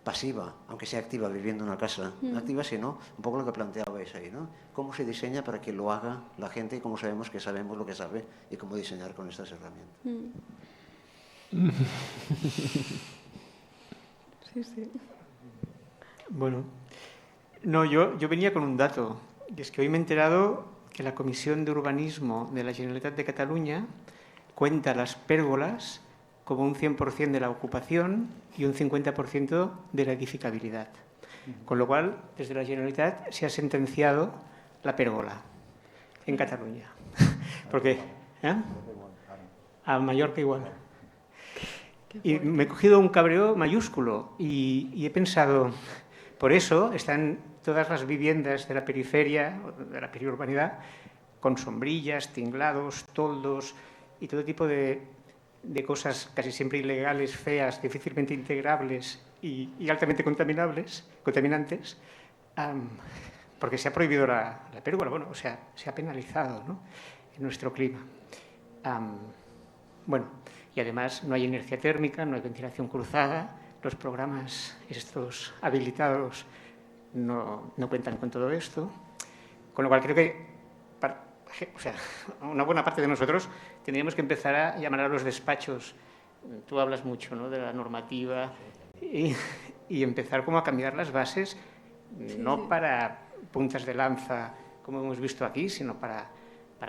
pasiva, aunque sea activa viviendo en una casa. Activa, sino un poco lo que planteabais ahí, ¿no? ¿Cómo se diseña para que lo haga la gente y cómo sabemos que sabemos lo que sabe y cómo diseñar con estas herramientas? Sí, sí. Bueno, no, yo venía con un dato, y es que hoy me he enterado que la Comisión de Urbanismo de la Generalitat de Cataluña cuenta las pérgolas como un 100% de la ocupación y un 50% de la edificabilidad. Con lo cual, desde la Generalitat se ha sentenciado la pérgola en Cataluña. Porque, a Mallorca igual. Y me he cogido un cabreo mayúsculo y he pensado, por eso están todas las viviendas de la periferia, de la periurbanidad, con sombrillas, tinglados, toldos y todo tipo de cosas casi siempre ilegales, feas, difícilmente integrables y altamente contaminantes, porque se ha prohibido la pérgola, bueno, o sea, se ha penalizado, ¿no?, en nuestro clima. Bueno, y además no hay inercia térmica, no hay ventilación cruzada, los programas estos habilitados no cuentan con todo esto, con lo cual creo que una buena parte de nosotros tendríamos que empezar a llamar a los despachos. Tú hablas mucho, ¿no?, de la normativa y empezar como a cambiar las bases, no para puntas de lanza, como hemos visto aquí, sino para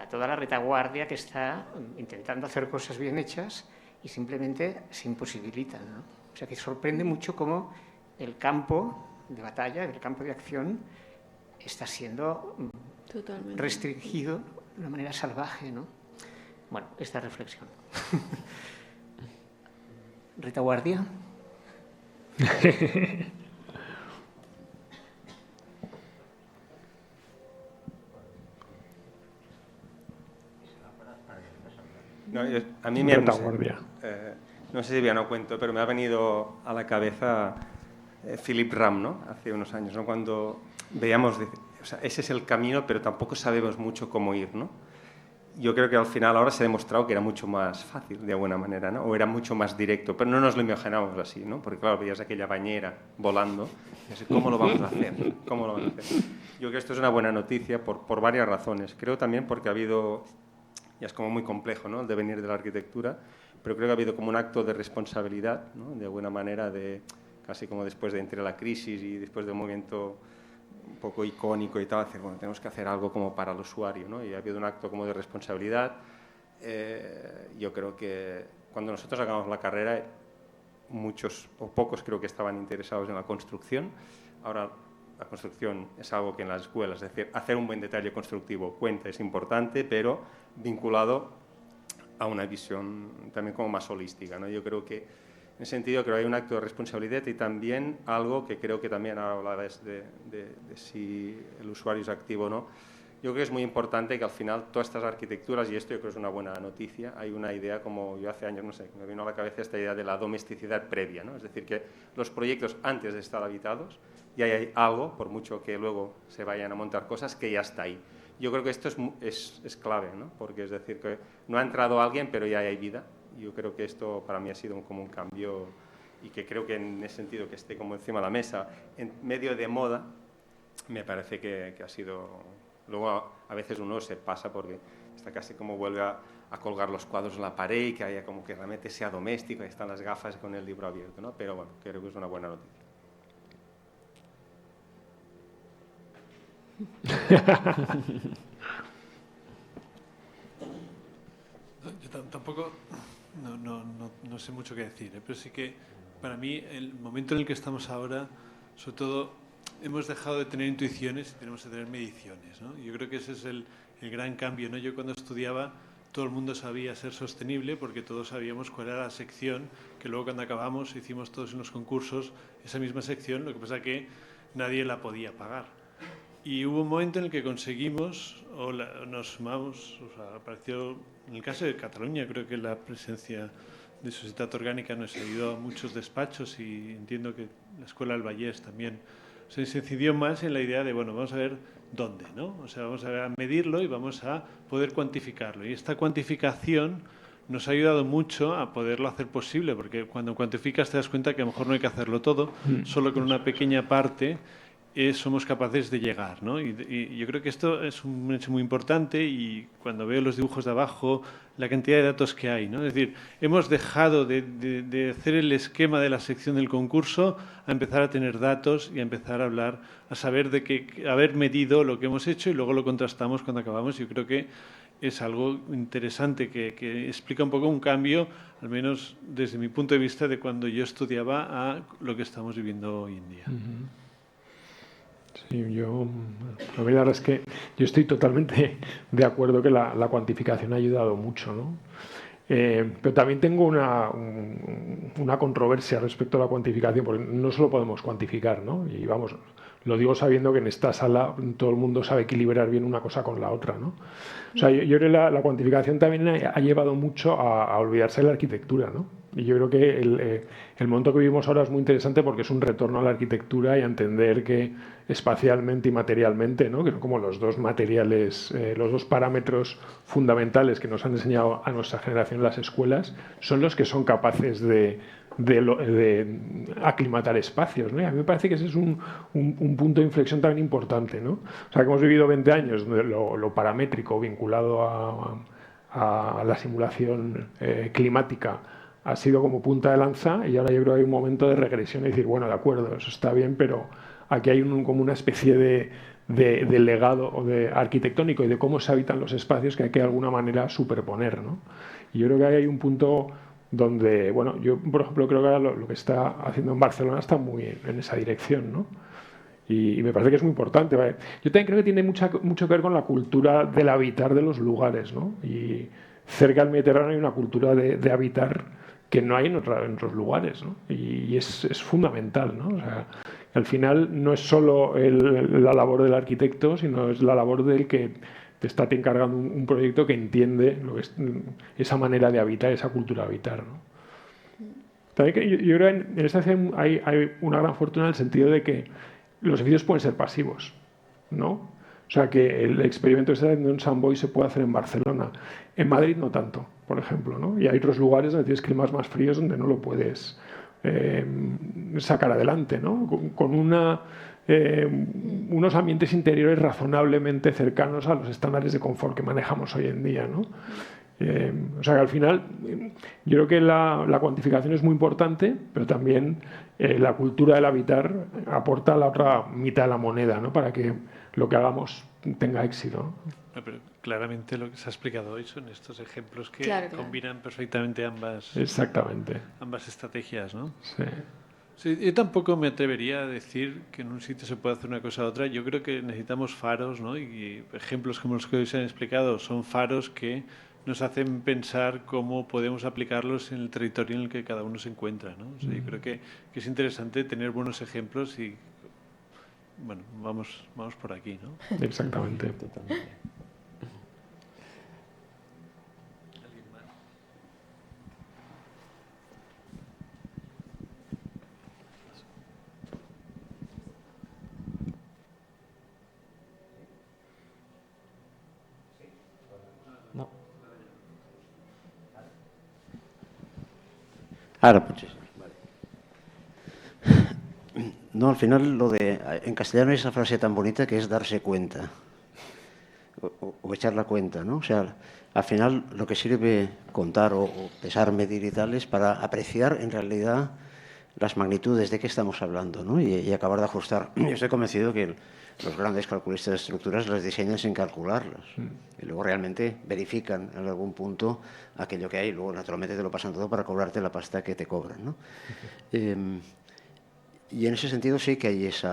toda la retaguardia que está intentando hacer cosas bien hechas y simplemente se imposibilitan, ¿no? O sea, que sorprende mucho cómo el campo de batalla, el campo de acción, está siendo Totalmente restringido de una manera salvaje, ¿no? Bueno, esta reflexión. ¿Retaguardia? No, a mí me Retaguardia. no sé si bien no cuento, pero me ha venido a la cabeza Philip Ram, ¿no?, hace unos años, ¿no?, cuando veíamos, o sea, ese es el camino, pero tampoco sabemos mucho cómo ir, ¿no? Yo creo que al final ahora se ha demostrado que era mucho más fácil, de alguna manera, ¿no?, o era mucho más directo, pero no nos lo imaginábamos así, ¿no?, porque claro, veías aquella bañera volando, y así, ¿cómo lo vamos a hacer? ¿Cómo lo vamos a hacer? Yo creo que esto es una buena noticia por varias razones. Creo también porque ha habido, ya es como muy complejo, ¿no?, el devenir de la arquitectura, pero creo que ha habido como un acto de responsabilidad, ¿no?, de alguna manera, casi como después de entre la crisis y después del movimiento un poco icónico y tal, decir, bueno, tenemos que hacer algo como para el usuario, ¿no?, y ha habido un acto como de responsabilidad. Yo creo que cuando nosotros acabamos la carrera, muchos o pocos creo que estaban interesados en la construcción. Ahora la construcción es algo que en las escuelas, es decir, hacer un buen detalle constructivo cuenta, es importante, pero vinculado a una visión también como más holística, ¿no? Yo creo que, en ese sentido, creo que hay un acto de responsabilidad y también algo que creo que también hablabas de si el usuario es activo o no. Yo creo que es muy importante que al final todas estas arquitecturas, y esto yo creo que es una buena noticia, hay una idea como yo hace años, no sé, me vino a la cabeza esta idea de la domesticidad previa, ¿no? Es decir, que los proyectos antes de estar habitados ya hay algo, por mucho que luego se vayan a montar cosas, que ya está ahí. Yo creo que esto es clave, ¿no? Porque es decir, que no ha entrado alguien, pero ya hay vida. Yo creo que esto para mí ha sido como un cambio y que creo que en ese sentido que esté como encima de la mesa, en medio de moda, me parece que ha sido... Luego a veces uno se pasa porque está casi como vuelve a colgar los cuadros en la pared y que haya como que realmente sea doméstico, y están las gafas con el libro abierto, ¿no? Pero bueno, creo que es una buena noticia. Yo tampoco no sé mucho qué decir, pero sí que para mí el momento en el que estamos ahora, sobre todo, hemos dejado de tener intuiciones y tenemos que tener mediciones, ¿no? Yo creo que ese es el gran cambio, ¿no? Yo cuando estudiaba todo el mundo sabía ser sostenible porque todos sabíamos cuál era la sección, que luego cuando acabamos hicimos todos en los concursos esa misma sección, lo que pasa que nadie la podía pagar. Y hubo un momento en el que conseguimos, nos sumamos, o sea, apareció, en el caso de Cataluña, creo que la presencia de Societat Orgánica nos ayudó a muchos despachos y entiendo que la Escuela del Vallès también se incidió más en la idea de, bueno, vamos a ver dónde, ¿no? O sea, vamos a medirlo y vamos a poder cuantificarlo. Y esta cuantificación nos ha ayudado mucho a poderlo hacer posible, porque cuando cuantificas te das cuenta que a lo mejor no hay que hacerlo todo, solo con una pequeña parte somos capaces de llegar, ¿no? Y yo creo que esto es un hecho muy importante, y cuando veo los dibujos de abajo, la cantidad de datos que hay, ¿no? Es decir, hemos dejado de hacer el esquema de la sección del concurso a empezar a tener datos y a empezar a hablar, a saber de que haber medido lo que hemos hecho y luego lo contrastamos cuando acabamos. Yo creo que es algo interesante que explica un poco un cambio, al menos desde mi punto de vista, de cuando yo estudiaba a lo que estamos viviendo hoy en día. Sí, la verdad es que yo estoy totalmente de acuerdo que la cuantificación ha ayudado mucho, ¿no? Pero también tengo una controversia respecto a la cuantificación, porque no solo podemos cuantificar, ¿no? Y vamos, lo digo sabiendo que en esta sala todo el mundo sabe equilibrar bien una cosa con la otra, ¿no? O sea, yo creo que la cuantificación también ha llevado mucho a olvidarse de la arquitectura, ¿no? Y yo creo que el momento que vivimos ahora es muy interesante porque es un retorno a la arquitectura y a entender que espacialmente y materialmente, ¿no? Que son como los dos materiales, los dos parámetros fundamentales que nos han enseñado a nuestra generación en las escuelas, son los que son capaces de aclimatar espacios, ¿no? Y a mí me parece que ese es un punto de inflexión también importante, ¿no? O sea, que hemos vivido 20 años donde lo paramétrico vinculado a la simulación climática ha sido como punta de lanza, y ahora yo creo que hay un momento de regresión y decir, bueno, de acuerdo, eso está bien, pero aquí hay como una especie de legado o de arquitectónico y de cómo se habitan los espacios que hay que de alguna manera superponer, ¿no? Y yo creo que ahí hay un punto donde, bueno, yo por ejemplo creo que ahora lo que está haciendo en Barcelona está muy en esa dirección, ¿no? Y me parece que es muy importante, ¿vale? Yo también creo que tiene mucho que ver con la cultura del habitar de los lugares, ¿no? Y cerca del Mediterráneo hay una cultura de habitar que no hay en otros lugares, ¿no? Y es fundamental, ¿no? O sea, al final no es solo la labor del arquitecto, sino es la labor del que te está encargando un proyecto que entiende esa manera de habitar, esa cultura de habitar, ¿no? También que yo creo que en esta ciudad hay una gran fortuna en el sentido de que los edificios pueden ser pasivos, ¿no? O sea, que el experimento que está haciendo en Sant Boi se puede hacer en Barcelona. En Madrid no tanto, por ejemplo, ¿no? Y hay otros lugares donde tienes climas más fríos donde no lo puedes sacar adelante, ¿no? Con unos ambientes interiores razonablemente cercanos a los estándares de confort que manejamos hoy en día, ¿no? O sea que al final yo creo que la cuantificación es muy importante, pero también la cultura del habitar aporta la otra mitad de la moneda, ¿no? Para que lo que hagamos tenga éxito. No, pero claramente lo que se ha explicado hoy son estos ejemplos que combinan perfectamente ambas estrategias, ¿no? Sí. Sí, yo tampoco me atrevería a decir que en un sitio se puede hacer una cosa u otra. Yo creo que necesitamos faros, ¿no? Y ejemplos como los que hoy se han explicado son faros que nos hacen pensar cómo podemos aplicarlos en el territorio en el que cada uno se encuentra, ¿no? O sea, yo creo que es interesante tener buenos ejemplos y, bueno, vamos por aquí, ¿no? Exactamente. Totalmente. No. Ahora, pues, vale. No, al final en castellano hay esa frase tan bonita que es darse cuenta o echar la cuenta, ¿no? O sea, al final lo que sirve contar o pesar, medir y tal es para apreciar en realidad las magnitudes de qué estamos hablando, ¿no? Y acabar de ajustar. Yo estoy convencido que los grandes calculistas de estructuras las diseñan sin calcularlas y luego realmente verifican en algún punto aquello que hay y luego naturalmente te lo pasan todo para cobrarte la pasta que te cobran, ¿no? Y en ese sentido sí que hay ese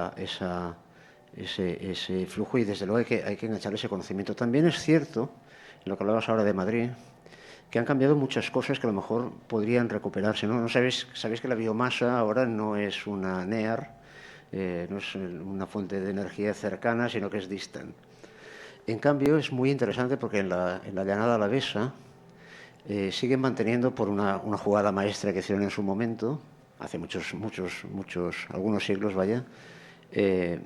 flujo y desde luego hay que enganchar ese conocimiento. También es cierto, en lo que hablabas ahora de Madrid, que han cambiado muchas cosas que a lo mejor podrían recuperarse, ¿no? Sabéis que la biomasa ahora no es una NEAR, no es una fuente de energía cercana, sino que es distant. En cambio, es muy interesante porque en la llanada alavesa siguen manteniendo por una jugada maestra que hicieron en su momento, hace algunos siglos, vaya, que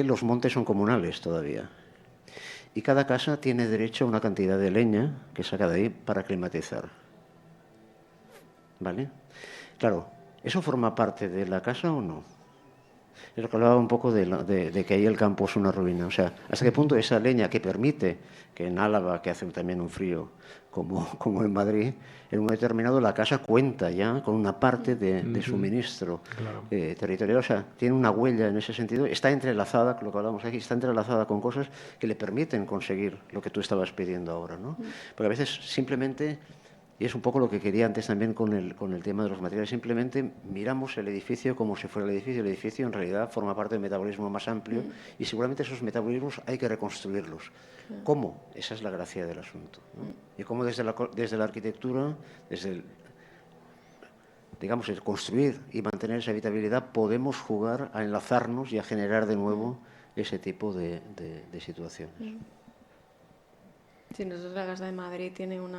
los montes son comunales todavía. Y cada casa tiene derecho a una cantidad de leña que saca de ahí para climatizar. ¿vale? Claro, ¿eso forma parte de la casa o no? Es lo que hablaba un poco de que ahí el campo es una ruina. O sea, ¿hasta qué punto esa leña que permite que en Álava, que hace también un frío como en Madrid, en un momento determinado la casa cuenta ya con una parte de suministro territorial? O sea, tiene una huella en ese sentido. Está entrelazada, con lo que hablamos aquí, está entrelazada con cosas que le permiten conseguir lo que tú estabas pidiendo ahora, ¿no? Porque a veces simplemente... Y es un poco lo que quería antes también con el tema de los materiales. Simplemente miramos el edificio como si fuera el edificio. El edificio en realidad forma parte del metabolismo más amplio y seguramente esos metabolismos hay que reconstruirlos. ¿Cómo? Esa es la gracia del asunto, ¿no? Y cómo desde la arquitectura, desde el construir y mantener esa habitabilidad, podemos jugar a enlazarnos y a generar de nuevo ese tipo de situaciones. Sí, nosotros la Casa de Madrid tiene un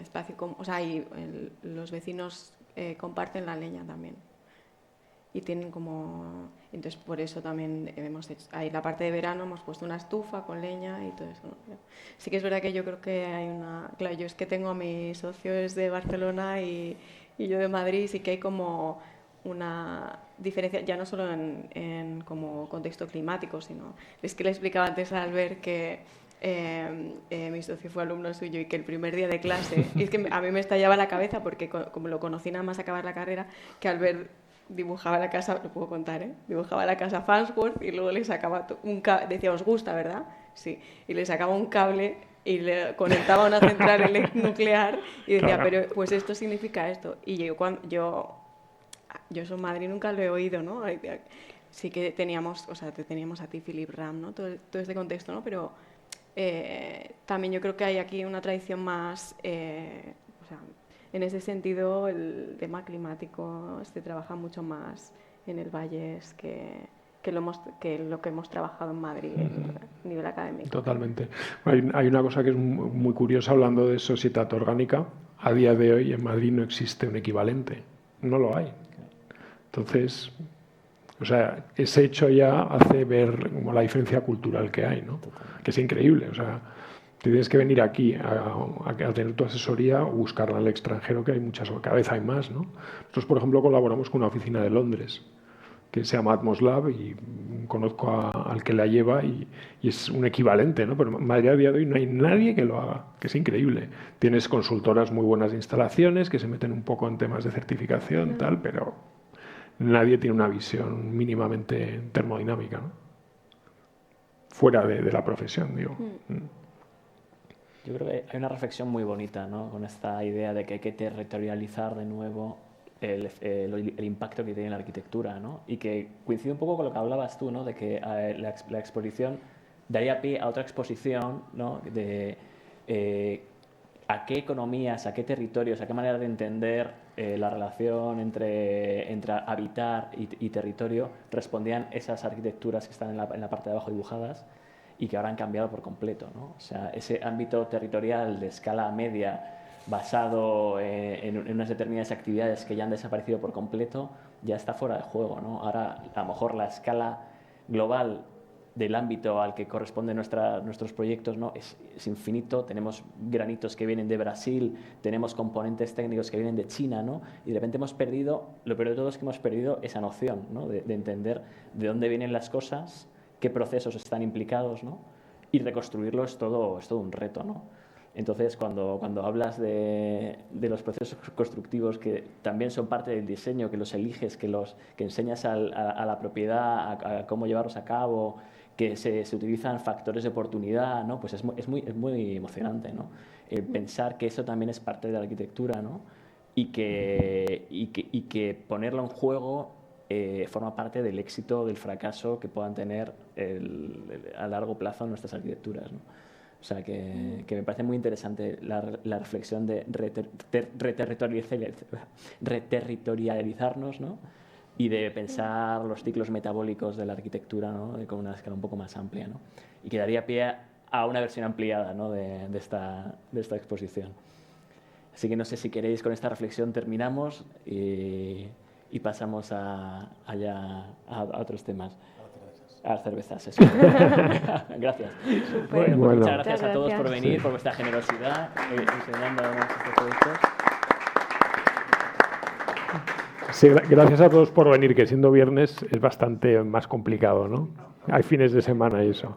espacio, o sea, los vecinos comparten la leña también y tienen como, entonces por eso también hemos hecho, ahí la parte de verano hemos puesto una estufa con leña y todo eso, ¿no? Sí que es verdad que yo creo que hay claro, yo es que tengo a mis socios de Barcelona y yo de Madrid, sí que hay como una diferencia, ya no solo en como contexto climático, sino, es que le explicaba antes a Albert que mi socio fue alumno suyo y que el primer día de clase, y es que a mí me estallaba la cabeza porque como lo conocí nada más acabar la carrera, que Albert dibujaba la casa, lo puedo contar, dibujaba la casa Farnsworth y luego le sacaba decía, ¿os gusta, verdad? Sí, y le sacaba un cable y le conectaba a una central nuclear y decía, claro, pero pues esto significa esto. Y yo eso en Madrid nunca lo he oído, ¿no? Sí que teníamos a ti, Philip Ram, ¿no? Todo este contexto, ¿no? Pero también yo creo que hay aquí una tradición más, o sea, en ese sentido el tema climático se trabaja mucho más en el Valles que lo que hemos trabajado en Madrid a nivel académico. Totalmente. Hay una cosa que es muy curiosa hablando de sociedad orgánica. A día de hoy en Madrid no existe un equivalente, no lo hay. Entonces, o sea, ese hecho ya hace ver como la diferencia cultural que hay, ¿no? Que es increíble. O sea, tienes que venir aquí a tener tu asesoría o buscarla en el extranjero, que hay muchas, cada vez hay más, ¿no? Nosotros, por ejemplo, colaboramos con una oficina de Londres que se llama Atmos Lab y conozco al que la lleva y es un equivalente, ¿no? Pero en Madrid a día de hoy no hay nadie que lo haga, que es increíble. Tienes consultoras muy buenas de instalaciones que se meten un poco en temas de certificación, tal, pero nadie tiene una visión mínimamente termodinámica, ¿no? Fuera de la profesión, digo. Yo creo que hay una reflexión muy bonita, ¿no? Con esta idea de que hay que territorializar de nuevo el impacto que tiene la arquitectura, ¿no? Y que coincide un poco con lo que hablabas tú, ¿no? De que la exposición daría pie a otra exposición, ¿no? De a qué economías, a qué territorios, a qué manera de entender la relación entre habitar y territorio respondían esas arquitecturas que están en la parte de abajo dibujadas y que ahora han cambiado por completo, ¿no? O sea, ese ámbito territorial de escala media basado en unas determinadas actividades que ya han desaparecido por completo ya está fuera de juego, ¿no? Ahora, a lo mejor la escala global del ámbito al que corresponden nuestros proyectos, ¿no? es infinito. Tenemos granitos que vienen de Brasil, tenemos componentes técnicos que vienen de China, ¿no? Y de repente hemos perdido, lo peor de todo es que hemos perdido esa noción, ¿no? de entender de dónde vienen las cosas, qué procesos están implicados, ¿no? Y reconstruirlo es todo un reto, ¿no? Entonces, cuando hablas de los procesos constructivos que también son parte del diseño, que los eliges, que enseñas a la propiedad a cómo llevarlos a cabo, que se utilizan factores de oportunidad, ¿no? Pues es muy emocionante, ¿no? Pensar que eso también es parte de la arquitectura, ¿no? Y que ponerlo en juego forma parte del éxito, del fracaso que puedan tener a largo plazo nuestras arquitecturas, ¿no? O sea, que me parece muy interesante la reflexión de reterritorializarnos, ¿no? Y de pensar los ciclos metabólicos de la arquitectura, ¿no? Con una escala un poco más amplia, ¿no? Y que daría pie a una versión ampliada, ¿no? de esta exposición. Así que no sé si queréis, con esta reflexión terminamos y pasamos a otros temas. A las cervezas, eso. Gracias. Bueno, pues muchas gracias a todos por venir, por vuestra generosidad, enseñándonos estos proyectos. Sí, gracias a todos por venir, que siendo viernes es bastante más complicado, ¿no? Hay fines de semana y eso.